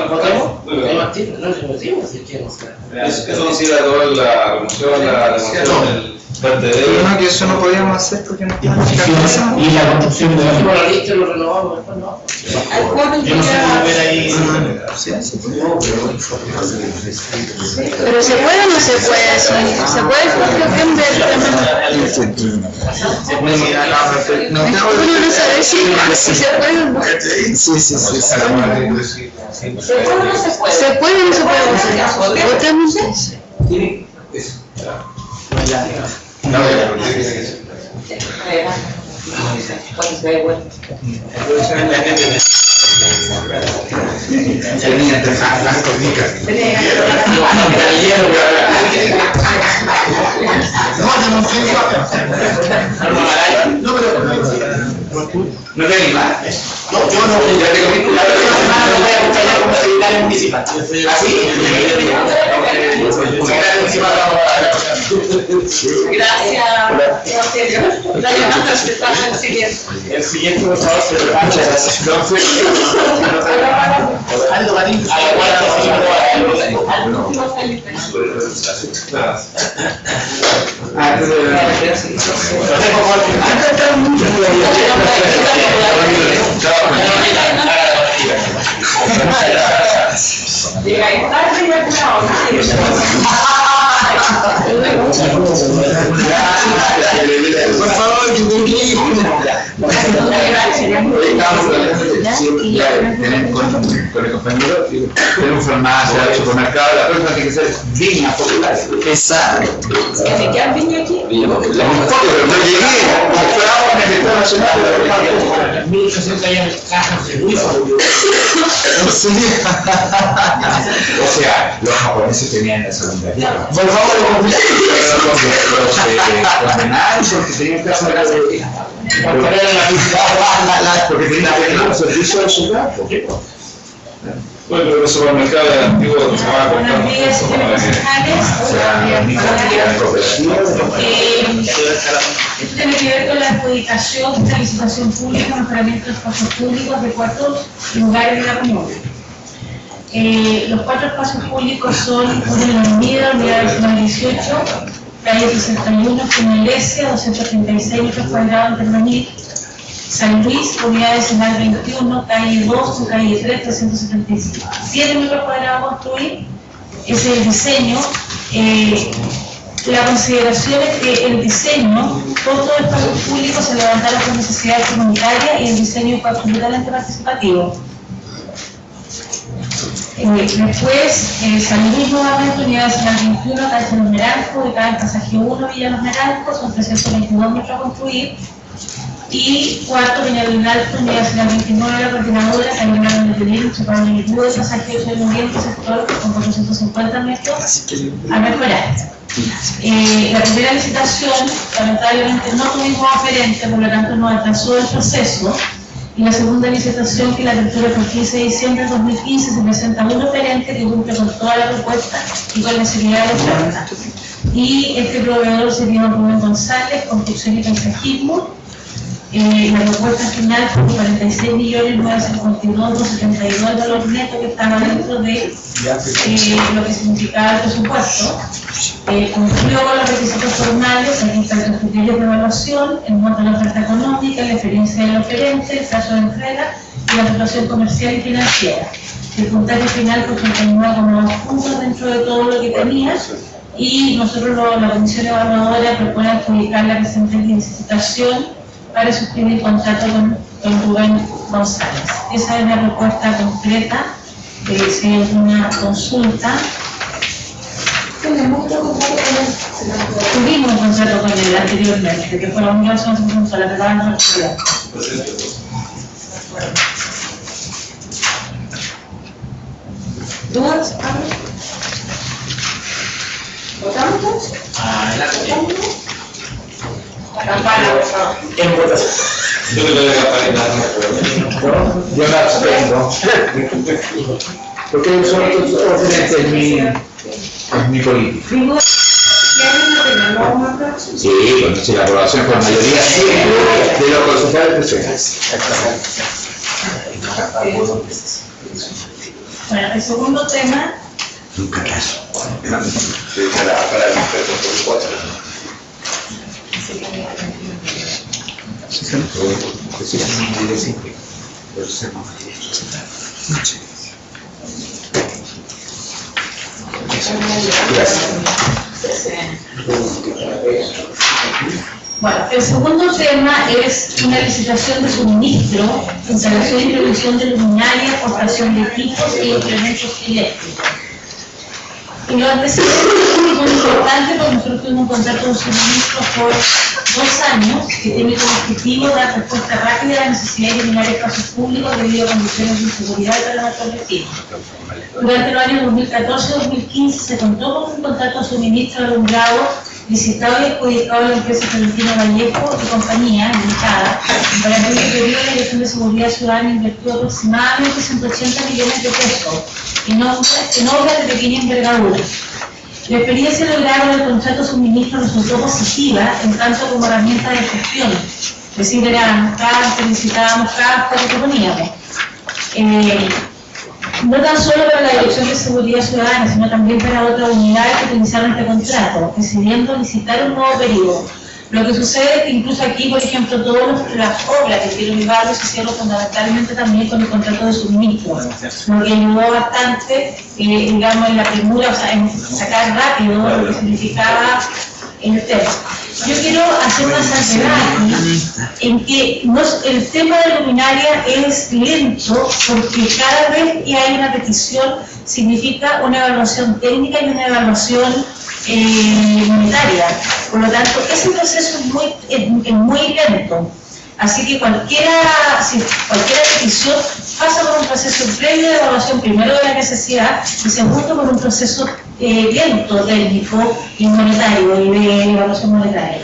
votamos? ¿Hay más tiempo? No, lo decimos, si quieren. Eso considera toda la remoción, la democión del vertedero. Pero no, que eso no podíamos hacer porque no La tenemos posición y la construcción de la Hicimos la lista y lo renovamos, después no. Al cuadro Yo no sé cómo ver ahí. Pero ¿se puede o no se puede eso? ¿Se puede construcción del No, Uno no sabe si se puede o no. sí. ¿Se puede o no se puede? ¿Se puede o no se puede? ¿Votamos? ¿No te animas? Yo no, ¿Ya te comiste la no voy a acompañar como secretario municipal. ¿Así? El siguiente, por favor, se prepara. Aldo Garín, a la Por favor, que te inclines. Con el compañero, tenemos farmacia, supermercado, la persona tiene que ser viñas populares. Exacto. ¿Me quedan viña aquí? Pero no llegué, esperábamos en el Estado Nacional. En 1800 años cajas de Luis. O sea, los japoneses tenían la Segunda Guerra. Por favor, Los condenados porque tenían que hacer porque tenían que servicio al soldado. Bueno, pero los supermercados antiguos se van a comprar. Buenos días, señores concejales. Esto tiene que ver con la adjudicación de licitación pública, mejoramiento de espacios públicos de 4 lugares de la comuna. Los 4 espacios públicos son uno en la avenida, unidad vecinal 18, calle 61, Iglesia, 236 metros cuadrados en Termanil, San Luis, unidad vecinal 21, calle 2, calle 3, 377 metros cuadrados a construir. Ese es el diseño. La consideración es que el diseño, todos los espacios públicos se levantaron por necesidades comunitarias y el diseño fue absolutamente participativo. Después, San Luis nuevamente, unidad vecinal 21, calle Los Naranjos, ubicada en pasaje 1, Villa Los Naranjos, son 322 metros a construir. Y cuarto, Peñalolén Alto, unidad vecinal 29, la coordinadora, calle Hernán de Pelín, Chapán de Vicudo, pasaje 8 de noviembre, sector con 450 metros a mejorar. La primera licitación, lamentablemente no tuvimos oferente, por lo tanto nos atrasó el proceso. Y la segunda licitación, que la apertura por 15 de diciembre de 2015, se presenta un oferente que cumple con toda la propuesta y con la seriedad de oferta. Y este proveedor sería Rubén González, Construcción y Paisajismo. La propuesta final fue 46.952.072 el valor neto que estaba dentro de lo que significaba el presupuesto. Cumplió con los requisitos formales, aquí están los criterios de evaluación, el monto de la oferta económica, la experiencia del oferente, el plazo de entrega y la situación comercial y financiera. El puntaje final fue 89,2 puntos dentro de todo lo que tenía. Y nosotros, la comisión evaluadora, propone adjudicar la presente licitación para suscribir contrato con Rubén González. esa es una propuesta concreta, si hay alguna consulta. Tuvimos un contrato con él anteriormente, que fue la Universidad de la Verdad de la Ciudad. ¿Dudas? ¿Votamos todos? Campana, por favor. En votación. Yo creo que la campaña Yo me abstengo. Porque eso es mi política. Digo, ¿qué año tenemos más próximo? Sí, bueno, si la aprobación por mayoría de los concejales presentes. Bueno, el segundo tema Nunca caso. Bueno, el segundo tema es una licitación de suministro, instalación y producción de luminarias, aportación de equipos y implementos eléctricos. Y los antecedentes son muy importantes porque nosotros tuvimos un contrato de suministro por 2 años que tiene como objetivo dar respuesta rápida a la necesidad de eliminar espacios públicos debido a condiciones de inseguridad para nuestros vecinos. Durante los años 2014 y 2015 se contó con un contrato de suministro de alumbrado licitado y adjudicado a la empresa Florentino Vallejo y compañía limitada. Para el mismo periodo, la Dirección de Seguridad Ciudadana invirtió aproximadamente 180 millones de pesos en obras de pequeña envergadura. La experiencia lograda con el contrato de suministro resultó positiva en tanto como herramienta de gestión. Es decir, éramos cartas, licitábamos cartas que proponíamos. No tan solo para la Dirección de Seguridad Ciudadana, sino también para otras unidades que utilizaron este contrato, decidiendo licitar un nuevo periodo. Lo que sucede es que incluso aquí, por ejemplo, todas las obras que hicieron mi barrio se hicieron fundamentalmente también con el contrato de suministro, lo que ayudó bastante, digamos, en la premura, o sea, en sacar rápido lo que significaba el tema. Yo quiero hacer una salvedad aquí en que el tema de luminaria es lento porque cada vez que hay una petición significa una evaluación técnica y una evaluación monetaria. Por lo tanto, ese proceso es muy lento. Así que cualquier petición pasa por un proceso previo de evaluación, primero de la necesidad y segundo por un proceso lento técnico y monetario y de evaluación monetaria.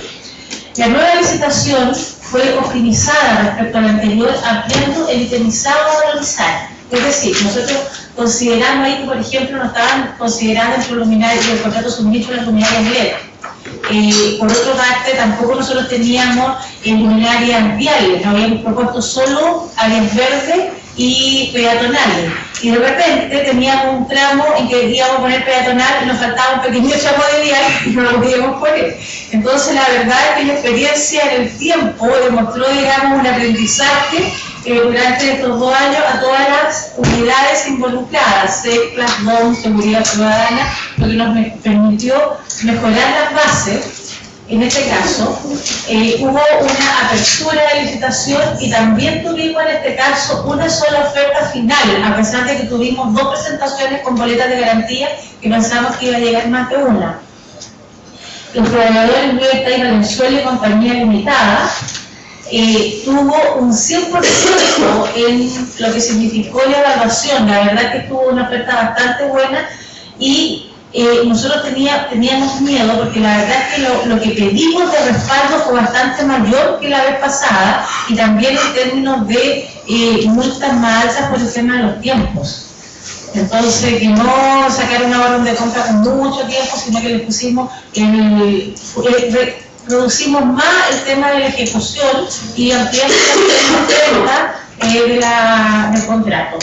La nueva licitación fue optimizada respecto a la anterior, ampliando el itemizado a valorizar. Es decir, nosotros consideramos ahí que, por ejemplo, no estaban consideradas entre los luminarios del contrato de suministro las luminarias LED. Por otra parte, tampoco nosotros teníamos luminarias viales, nos habíamos propuesto solo áreas verdes y peatonales. Y de repente teníamos un tramo en que íbamos a poner peatonal y nos faltaba un pequeño tramo de vial y no lo podíamos poner. Entonces la verdad es que la experiencia en el tiempo demostró, digamos, un aprendizaje durante estos 2 años a todas las unidades involucradas, CECLAS, DOM, Seguridad Ciudadana, lo que nos permitió mejorar las bases. En este caso, hubo una apertura de licitación y también tuvimos en este caso una sola oferta final, a pesar de que tuvimos 2 presentaciones con boletas de garantía que pensamos que iba a llegar más de una. Los proveedores Lueta y Valenzuela y Compañía Limitada tuvo un 100% en lo que significó la evaluación. La verdad que tuvo una oferta bastante buena y nosotros teníamos miedo porque la verdad es que lo que pedimos de respaldo fue bastante mayor que la vez pasada y también en términos de multas más altas por el tema de los tiempos. Entonces, que no sacar una orden de compra con mucho tiempo, sino que le pusimos reducimos más el tema de la ejecución y ampliamos la oferta del contrato.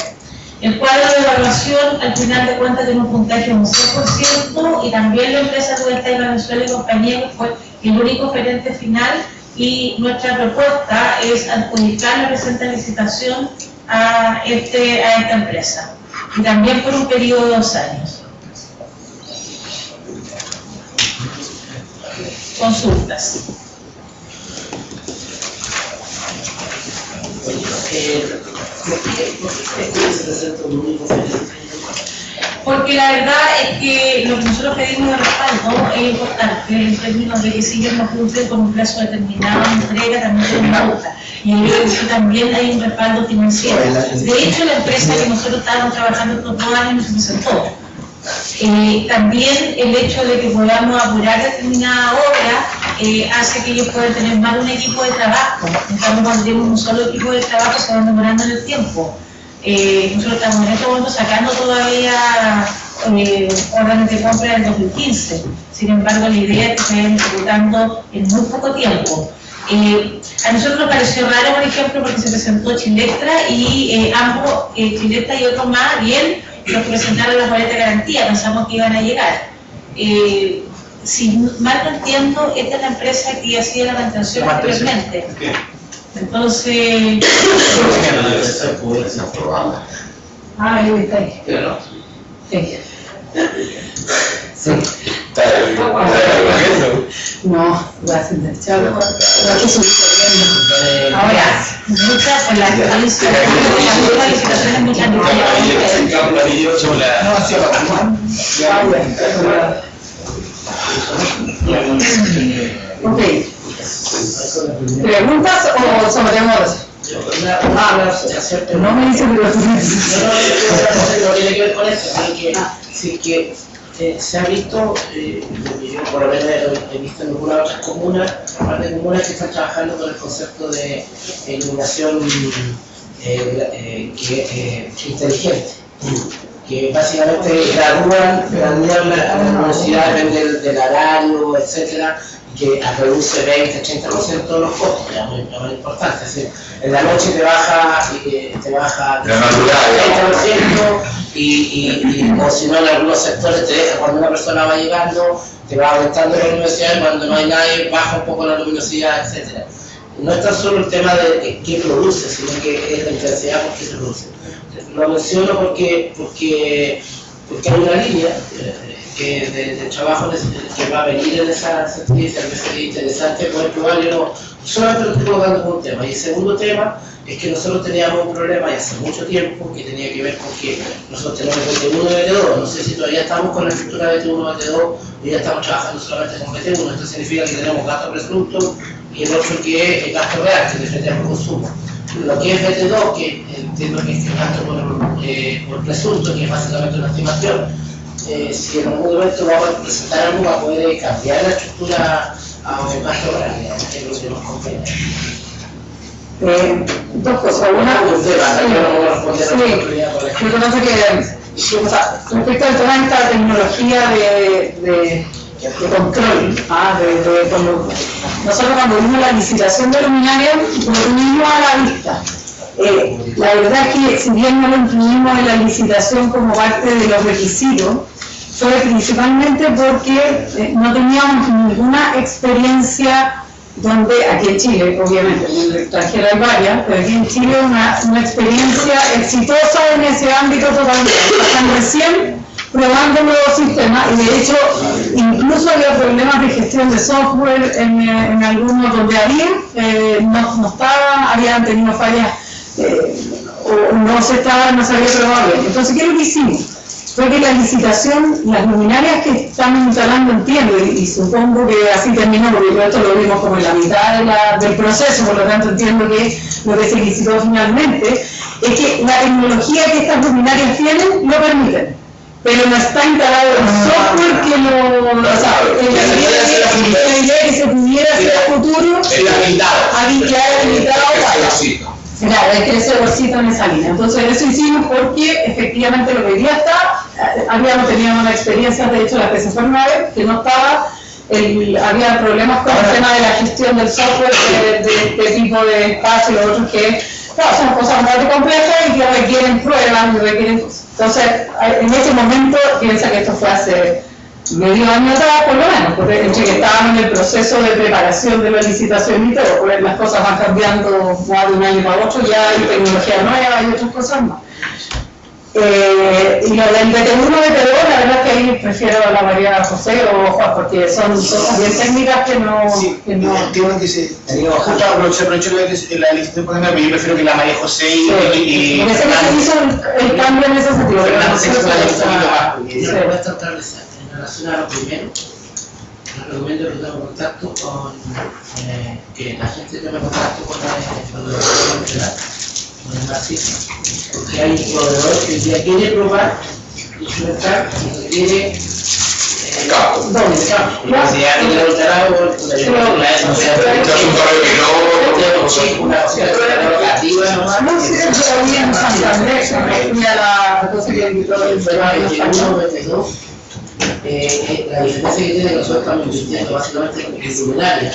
El cuadro de evaluación, al final de cuentas, tiene un puntaje de un 100% y también la empresa Lueta y Valenzuela y Compañía, que fue el único oferente final, y nuestra propuesta es adjudicar la presente licitación a esta empresa, y también por un periodo de 2 años. Consultas. ¿Por qué se presenta un único oferente? Porque la verdad es que lo que nosotros pedimos de respaldo es importante en términos de que si ellos no cumplen con un plazo determinado de entrega, también tienen una multa. Y en eso también hay un respaldo financiero. De hecho, la empresa que nosotros estábamos trabajando estos 2 años nos presentó. También el hecho de que podamos apurar determinada obra hace que ellos puedan tener más de un equipo de trabajo. En cambio, cuando tenemos un solo equipo de trabajo se van demorando en el tiempo. Nosotros estamos en este momento sacando todavía órdenes de compra del 2015. Sin embargo, la idea es que se vayan ejecutando en muy poco tiempo. A nosotros nos pareció raro, por ejemplo, porque se presentó Chilectra y ambos, Chilectra y otros más, bien, los que presentaron las boletas de garantía, pensamos que iban a llegar. Si mal no entiendo, esta es la empresa que hacía la mantención anteriormente. Entonces... Ah, ahí está ahí. Sí. Sí. No, gracias del chavo. Aquí subí corriendo. Ahora, muchas por la experiencia, las licitaciones muchas Ok. ¿Preguntas o sometemos? No me dicen que lo no tiene que ver con eso, sino que se ha visto, yo por lo menos he visto en algunas otras comunas, aparte de comunas que están trabajando con el concepto de iluminación inteligente, que básicamente gradúan la luminosidad, depende del horario, etcétera, que reduce 20-30% los costos, que es muy importante. Es decir, en la noche te baja 30% y o si no en algunos sectores te deja, cuando una persona va llegando, te va aumentando la luminosidad y cuando no hay nadie baja un poco la luminosidad, etc. No es tan solo el tema de qué produce, sino que es la intensidad con que se produce. Lo menciono porque hay una línea de trabajo que va a venir en esa sentencia, que sería interesante poder probar. Yo no solamente lo estoy colocando como un tema. Y el segundo tema es que nosotros teníamos un problema ya hace mucho tiempo que tenía que ver con que nosotros tenemos BT1 y BT2. No sé si todavía estamos con la estructura BT1 y BT2 y ya estamos trabajando solamente con BT1. Esto significa que tenemos gasto presunto y el otro que es gasto real, que defendemos consumo. Lo que es BT2, que entiendo que es el gasto por presunto, que es básicamente una estimación. Si en algún momento vamos a presentar algo para poder cambiar la estructura a un gasto real, que es lo que nos conviene. Dos cosas. Una, lo que pasa que respecto al tema de esta tecnología de control, nosotros cuando vimos la licitación de luminaria lo tuvimos a la vista. La verdad es que si bien no lo incluimos en la licitación como parte de los requisitos, fue principalmente porque no teníamos ninguna experiencia donde, aquí en Chile, obviamente, en el extranjero hay varias, pero aquí en Chile una experiencia exitosa en ese ámbito totalmente. Están recién probando nuevos sistemas y de hecho incluso había problemas de gestión de software en algunos donde habían tenido fallas o no se había probado bien. Entonces, ¿qué es lo que hicimos? Fue que la licitación, las luminarias que estamos instalando, entiendo, y supongo que así terminó, porque esto lo vimos como en la mitad del proceso, por lo tanto entiendo que lo que se licitó finalmente, es que la tecnología que estas luminarias tienen lo permiten, pero no está instalado el software que la idea que se pudiera hacer a futuro, había limitado para. Claro, hay que ese bolsito en esa línea. Entonces eso hicimos porque efectivamente lo que hoy día está, teníamos una experiencia, de hecho la PCF 9, que no estaba, había problemas con el tema de la gestión del software, de este tipo de espacio y los otros que, claro, son cosas muy complejas y que requieren pruebas y requieren cosas. Entonces, en ese momento, piensa que esto fue hace medio año atrás, por lo menos, porque entre que estábamos en el proceso de preparación de la licitación y todo, pues las cosas van cambiando de un año para otro, ya hay tecnología nueva y otras cosas más. Y lo del BT1, BT2, la verdad es que ahí ahí prefiero a la María José o Juan, porque son cosas bien técnicas que no... Entiendo que se aprovecho la elección pandemia, pero yo prefiero que la María José y Porque sé que se hizo el cambio en ese sentido. pero no sé si Me cuesta establecer en relación a lo primero. Les recomiendo que tengan contacto con que la gente tenga contacto con el marxismo, porque hay un proveedor que ya quiere probar instrumentar y que quiere la diferencia que tiene que nosotros estamos invirtiendo básicamente en luminaria,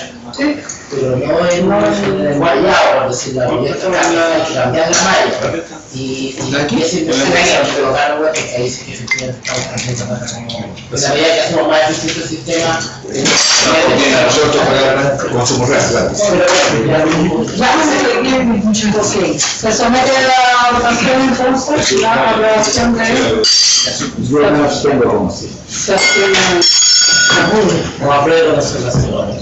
pero no en el guayao, por decirlo así, hay que cambiar la malla y esa inversión hay que colocar web, porque ahí sí que efectivamente estamos cambiando para como la medida que hacemos más eficiente el sistema nosotros pagar consumo real, claro. Se somete a la votación entonces, la aprobación de... Yo no tengo como así. Se abstiene. no apruebo la observación.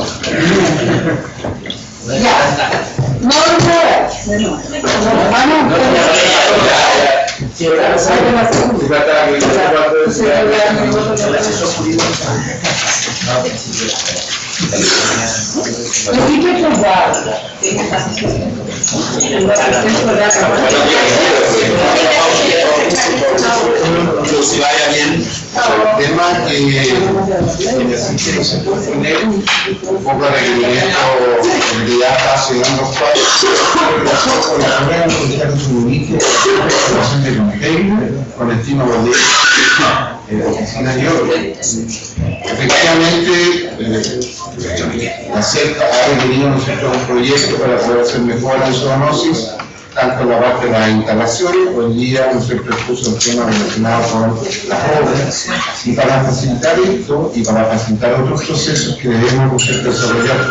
No, Si vaya bien, el tema que necesita poner un poco de requerimiento que ya está haciendo con la carrera de suministro, relación de container, Valentino Valdés, oficina de oro. Efectivamente, la CERCA ha requerido un proyecto para poder hacer mejoras en zoonosis, tanto en la parte de las instalaciones, hoy día no se propuso el tema relacionado con las obras, y para facilitar esto y para facilitar otros procesos que debemos desarrollar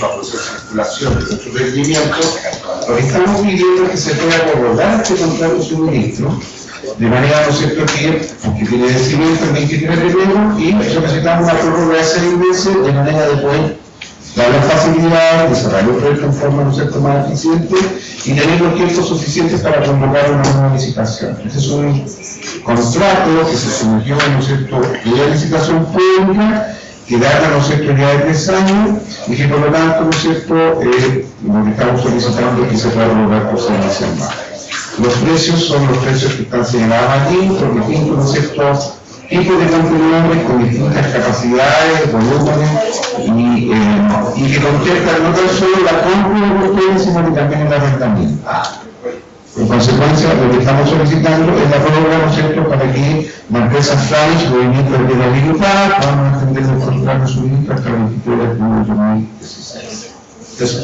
para procesos de circulación de nuestro rendimiento, lo que estamos pidiendo es que se pueda prorrogar este contrato de suministro, de manera, ¿no es cierto?, que, aunque tiene vencimiento el 23 de enero, y necesitamos una prórroga de 6 meses de manera de poder dar las facilidades, desarrollar el proyecto en forma, ¿no es cierto?, más eficiente y tener los tiempos suficientes para convocar una nueva licitación. Este es un contrato que se sometió, ¿no es cierto?, de licitación pública, que data, ¿no es cierto?, ya de 3 años y que por lo tanto, ¿no es cierto?, lo que estamos solicitando es que se pueda prorrogar por 6 meses más. Los precios son los precios que están señalados aquí, por distintos, ¿no es cierto?, tipos de contenedores con distintas capacidades, volúmenes y que contemplan no tan solo la compra de contenedores, sino que también el arrendamiento. En consecuencia, lo que estamos solicitando es la prórroga, ¿no es cierto?, para que la empresa Flash, movimiento de la libertad, podamos extender el contrato de suministro hasta el 23 de julio de 2016. Eso.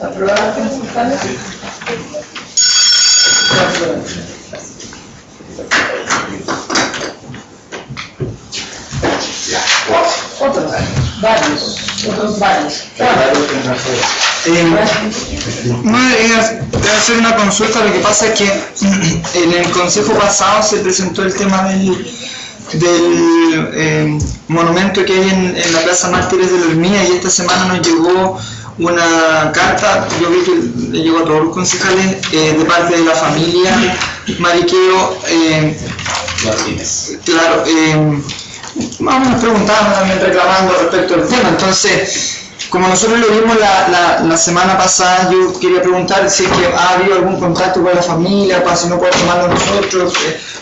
¿Aprobada con resultados? Otros varios. No, debe hacer una consulta. Lo que pasa es que en el consejo pasado se presentó el tema del monumento que hay en la Plaza Mártires de la Hormiga, y esta semana nos llegó una carta, yo vi que le llegó a todos los concejales de parte de la familia Mariqueo, claro, más o menos preguntaban, también reclamando respecto al tema. Entonces, como nosotros lo vimos la semana pasada, yo quería preguntar si es que ha habido algún contacto con la familia, para si no puede tomarlo nosotros,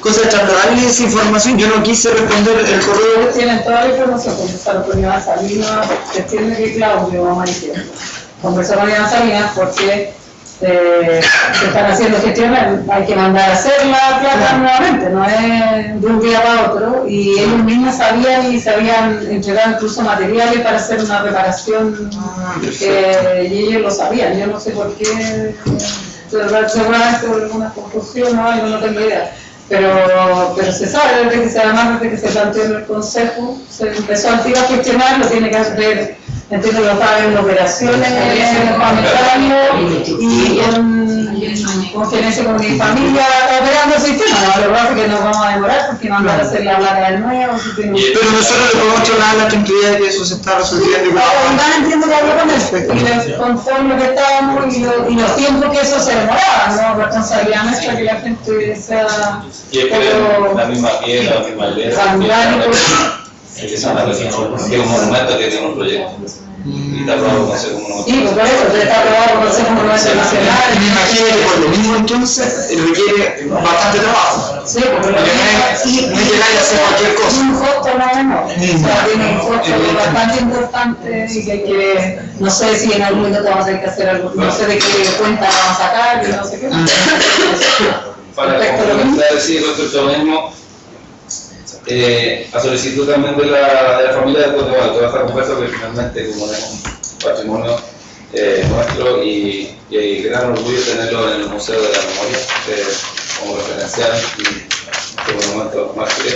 cosa de trasladarles esa información. Yo no quise responder el correo. Tienen toda la información, conversaron con Iván Salinas, que entiende que Claudio Mariqueo conversó con Iván Salinas porque se están haciendo gestiones, hay que mandar a hacer la plata nuevamente, no es de un día para otro, y ellos mismos sabían y se habían entregado incluso materiales para hacer una reparación, y ellos lo sabían. Yo no sé por qué, seguramente por alguna confusión o algo, no tengo idea, pero se sabe desde que se planteó en el consejo, se empezó a gestionar, lo tiene que hacer entiendo que estaba en operaciones familiares y en conferencia con mi familia operando el sistema. No, lo que pasa es que nos vamos a demorar porque mandar a hacer la placa de nuevo. Pero nosotros le podemos dar la tranquilidad de que eso se está resolviendo. Ahora entiendo que hablo con él, y conforme lo que estábamos y los tiempos que eso se demoraba, ¿no? Responsabilidad nuestra que la gente sea... Y es que la misma piedra, la misma letra, que son porque es un monumento que tiene un proyecto. Y está aprobado con Consejo Monumento. Sí, por eso, está aprobado con Consejo Monumento Nacional. Me imagino que por lo mismo entonces requiere bastante trabajo. Sí, porque no es llegar y hacer cualquier cosa. Un costo nada menos. O sea, tiene un costo bastante importante y que hay que, no sé si en algún momento vamos a tener que hacer algo, no sé de qué cuenta vamos a sacar y no sé qué. Para complementar, sí, respecto a lo mismo, a solicitud también de la familia de Guatemala, toda esta conversa que finalmente como es un patrimonio nuestro y gran orgullo tenerlo en el Museo de la Memoria como referencial y como monumento mártir.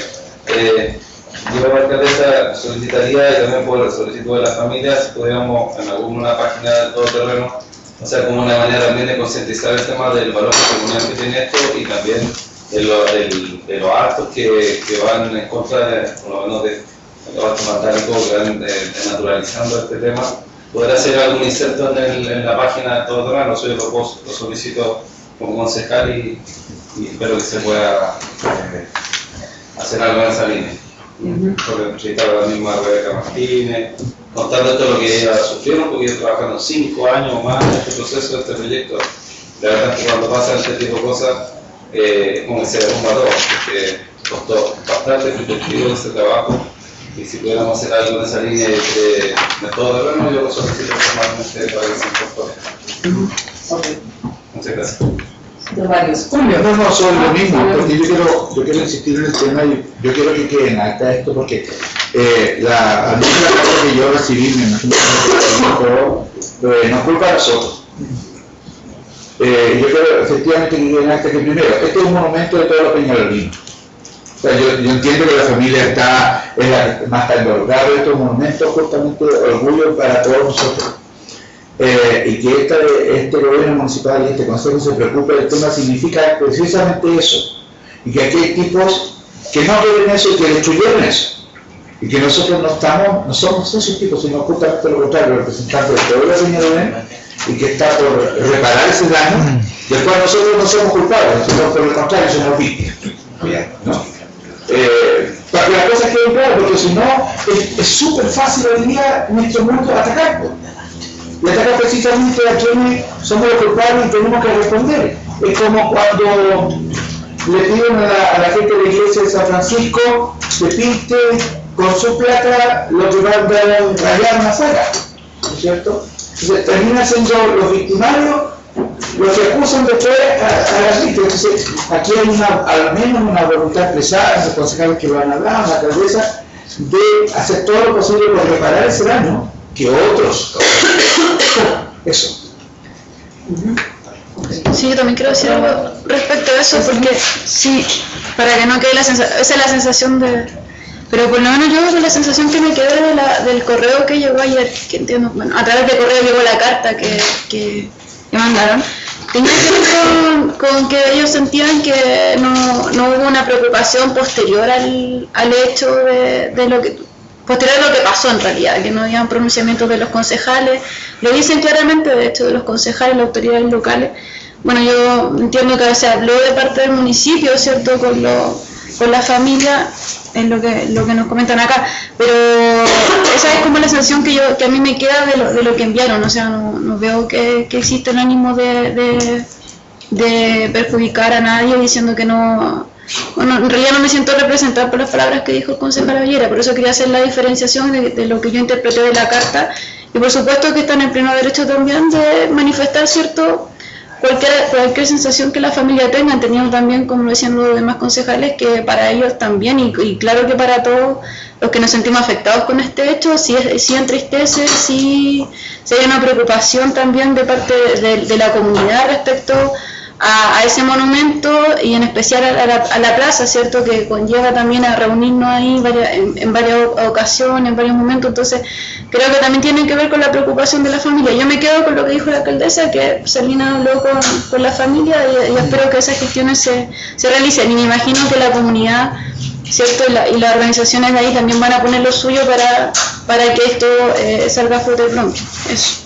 Yo como alcaldesa solicitaría y también por solicitud de las familias si pudiéramos en alguna página de todoterreno, o sea, como una manera también de concientizar el tema del valor patrimonial que tiene esto y también de los actos que van en contra de, por lo menos de los actos vandálicos que van naturalizando este tema, poder hacer algún inserto en la página de todoterreno. Yo lo solicito como concejal y espero que se pueda hacer algo en esa línea. Porque necesitaba la misma Rebeca Martínez, contando todo lo que ella sufrieron, porque ellos trabajaron 5 años o más en este proceso, de este proyecto. La verdad es que cuando pasan este tipo de cosas, como que se derrumba todo, porque costó bastante efectivo este trabajo, y si pudiéramos hacer algo en esa línea de todo terreno, yo lo solicito formalmente para que se incorpore. Muchas gracias. De varios. No, sobre lo mismo, porque yo quiero insistir en el tema y yo quiero que quede en acta esto porque la carta que yo recibí, me imagino que no es culpa de nosotros. Yo creo efectivamente que quede en acta que primero, este es un monumento de todos los peñalolinos. O sea, yo entiendo que la familia es la que más está involucrada, pero estos monumentos justamente orgullo para todos nosotros. Y que este gobierno municipal y este consejo se preocupe del tema significa precisamente eso. Y que aquí hay tipos que no quieren eso y que destruyeron eso. Y que nosotros no somos esos tipos, sino justamente lo contrario, representantes de toda la Peñalolén y que está por reparar ese daño, del cual nosotros no somos culpables, nosotros por el contrario somos víctimas. ¿No? Para que las cosas queden claras, porque si no, es súper fácil hoy día en estos momentos atacar. Y atacar precisamente a quienes somos los culpables y tenemos que responder. Es como cuando le piden a la gente de la iglesia de San Francisco que pinte con su plata lo que va a rayar una saga, ¿no es cierto? Entonces terminan siendo los victimarios los que acusan después a las víctimas. Entonces aquí hay al menos una voluntad expresada, los concejales que van a hablar, la alcaldesa, de hacer todo lo posible por reparar ese daño que otros. Eso. Sí, yo también quiero decir algo respecto a eso, porque sí, para que no quede esa es la sensación de... Pero por lo menos yo la sensación que me quedó del correo que llegó ayer, que entiendo, bueno, a través del correo llegó la carta que mandaron, tenía que ver con que ellos sentían que no hubo una preocupación posterior al hecho de lo que... posterior a lo que pasó en realidad, que no habían pronunciamientos de los concejales, lo dicen claramente de hecho de los concejales, las autoridades locales. Bueno, yo entiendo que se habló de parte del municipio, ¿cierto?, con la familia, en lo que nos comentan acá, pero esa es como la sensación que a mí me queda de lo que enviaron, o sea, no veo que existe el ánimo de perjudicar a nadie diciendo que no. Bueno, en realidad no me siento representada por las palabras que dijo el concejal Avellera, por eso quería hacer la diferenciación de lo que yo interpreté de la carta, y por supuesto que están en pleno derecho también de manifestar, ¿cierto?, cualquier sensación que la familia tenga, entendiendo también, como lo decían los demás concejales, que para ellos también, y claro que para todos los que nos sentimos afectados con este hecho, sí entristece, sí hay una preocupación también de parte de la comunidad respecto a ese monumento y en especial a la plaza, ¿cierto? Que conlleva también a reunirnos ahí en varias ocasiones, en varios momentos. Entonces creo que también tiene que ver con la preocupación de la familia. Yo me quedo con lo que dijo la alcaldesa, que Celina habló con la familia y espero que esas gestiones se realicen. Y me imagino que la comunidad, ¿cierto? Y las organizaciones de ahí también van a poner lo suyo para que esto salga a flote pronto. Eso.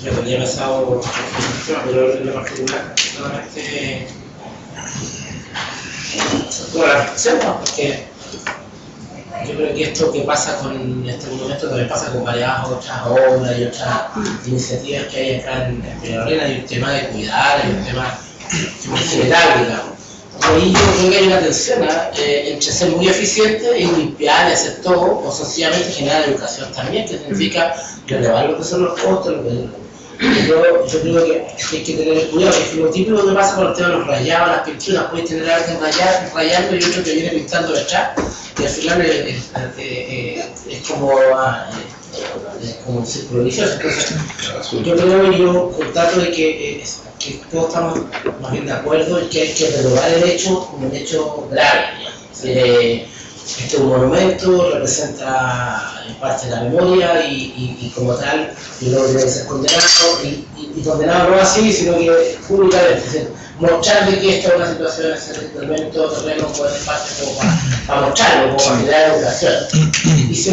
Yo tenía pensado, pero en lo particular, solamente toda la reflexión, porque yo creo que esto que pasa con este monumento también pasa con varias otras obras y otras iniciativas que hay acá en Peñalolén. Hay un tema de cuidar, hay un tema general, digamos. Ahí yo creo que hay una tensión entre ser muy eficiente y limpiar y hacer todo, o sencillamente generar educación también, que significa relevar lo que son los costos, yo creo que hay que tener cuidado, porque lo típico que pasa con el tema de los rayados, las pinturas, puedes tener a alguien rayando y otro que viene pintando detrás, y al final es como un círculo vicioso. Entonces, yo creo que yo trato de que todos estamos más bien de acuerdo en que hay que renovar el hecho como un hecho grave. Este monumento representa parte de la memoria y como tal, yo creo que debe ser condenado y condenado no así, sino que públicamente. Es decir, mostrar de que esta es una situación, ese elemento terreno puede ser parte como para mostrarlo, como para crear educación. Y si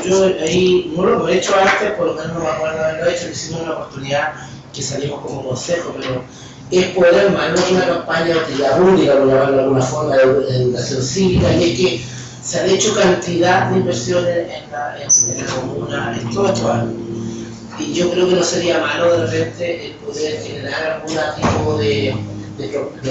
yo ahí no lo he hecho antes, por lo menos no me acuerdo de haberlo hecho, hicimos una oportunidad que salimos como consejo, pero es poder más una campaña de utilidad pública, por llamarlo de alguna forma, de educación cívica, y es que se han hecho cantidad de inversiones en la comuna en todos estos años. Y yo creo que no sería malo de repente el poder generar algún tipo de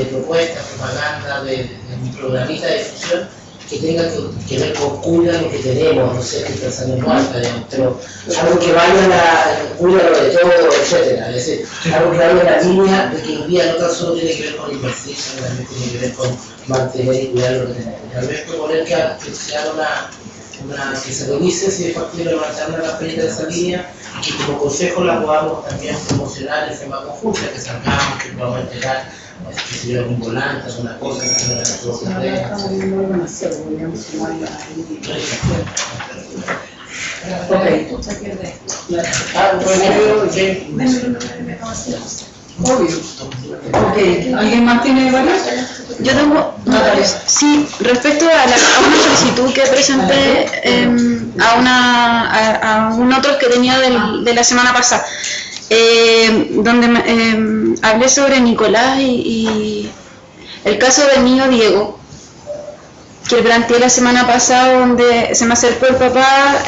propuesta, propaganda, de programita de difusión que tenga que ver con cuidar lo que tenemos, no sé, que pensando en Malta, pero algo que vaya a cuidar de todo, etcétera. Es decir, algo que vaya en la línea de que un día no tan solo tiene que ver con invertir, sino también tiene que ver con mantener y cuidar lo que tenemos. Tal vez proponer que se haga que se revise si es factible levantar una campaña de esa línea y que como consejo la podamos también promocionar en forma conjunta, que salgamos, que podamos entregar que se vea un volante, una cosa, que se vea las cosas. ¿Alguien más tiene varios? Yo tengo sí, respecto a una solicitud que presenté a un otro que tenía de la semana pasada, donde hablé sobre Nicolás y el caso del niño Diego, que planteé la semana pasada, donde se me acercó el papá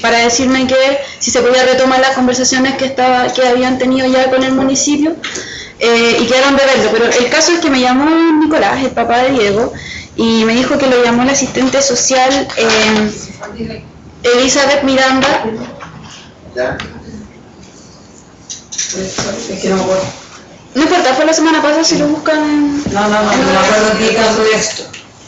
para decirme que si se podía retomar las conversaciones que habían tenido ya con el municipio y quedaron de verlo. Pero el caso es que me llamó Nicolás, el papá de Diego, y me dijo que lo llamó la asistente social Elizabeth Miranda. Es que no me acuerdo. No importa, fue la semana pasada, si lo buscan. No me acuerdo qué caso de esto.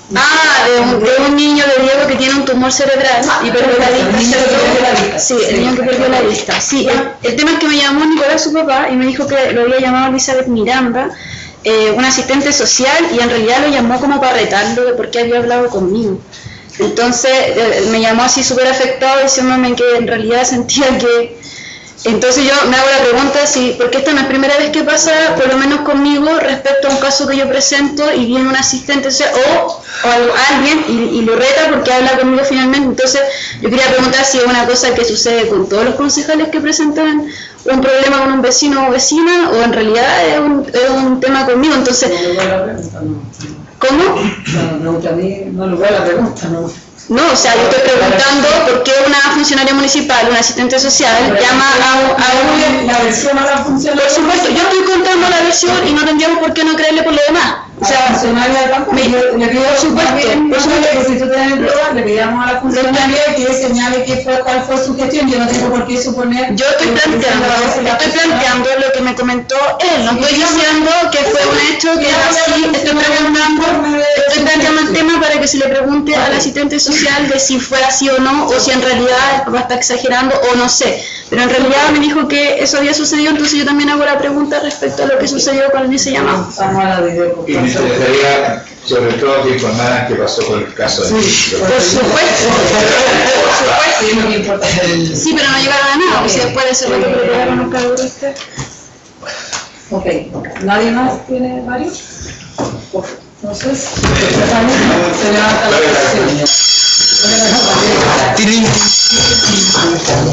De un niño de Diego que tiene un tumor cerebral y perdió la vista. Sí, el niño que perdió la vista. Sí, el tema es que me llamó Nicolás, su papá, y me dijo que lo había llamado Elizabeth Miranda, una asistente social, y en realidad lo llamó como para retarlo de por qué había hablado conmigo. Entonces me llamó así súper afectado, diciéndome que en realidad sentía que... Entonces yo me hago la pregunta porque esta no es primera vez que pasa, por lo menos conmigo, respecto a un caso que yo presento y viene un asistente o alguien y lo reta porque habla conmigo finalmente. Entonces yo quería preguntar si es una cosa que sucede con todos los concejales que presentan un problema con un vecino o vecina, o en realidad es un tema conmigo. Entonces, ¿cómo? No le voy a la pregunta, no. No, o sea, yo estoy preguntando por qué una funcionaria municipal, una asistente social, llama a la versión a la funcionaria. Por supuesto, yo estoy contando la versión y no tendríamos por qué no creerle por lo demás. O sea, funcionaria de campo, le pido por supuesto, que si tú tienes pruebas, le pidamos a la funcionaria que señale cuál fue su gestión. Yo no tengo por qué suponer. Yo estoy planteando lo que me comentó él, no estoy diciendo que fue un hecho que es así, estoy planteando el tema para que se le pregunte al asistente social de si fue así o no, o si en realidad el papá está exagerando o no sé. Pero en realidad me dijo que eso había sucedido, entonces yo también hago la pregunta respecto a lo que sucedió con ese llamado. Vamos a la video. Y me interesaría, sobre todo, que informaran qué pasó con el caso de Por supuesto. Sí, pero no llegaron a nada, o sea, después de ese rato que le pegaron un cabrón este. Ok, ¿nadie más tiene varios? Entonces, se levanta la sesión.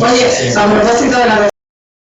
Oye, a propósito de la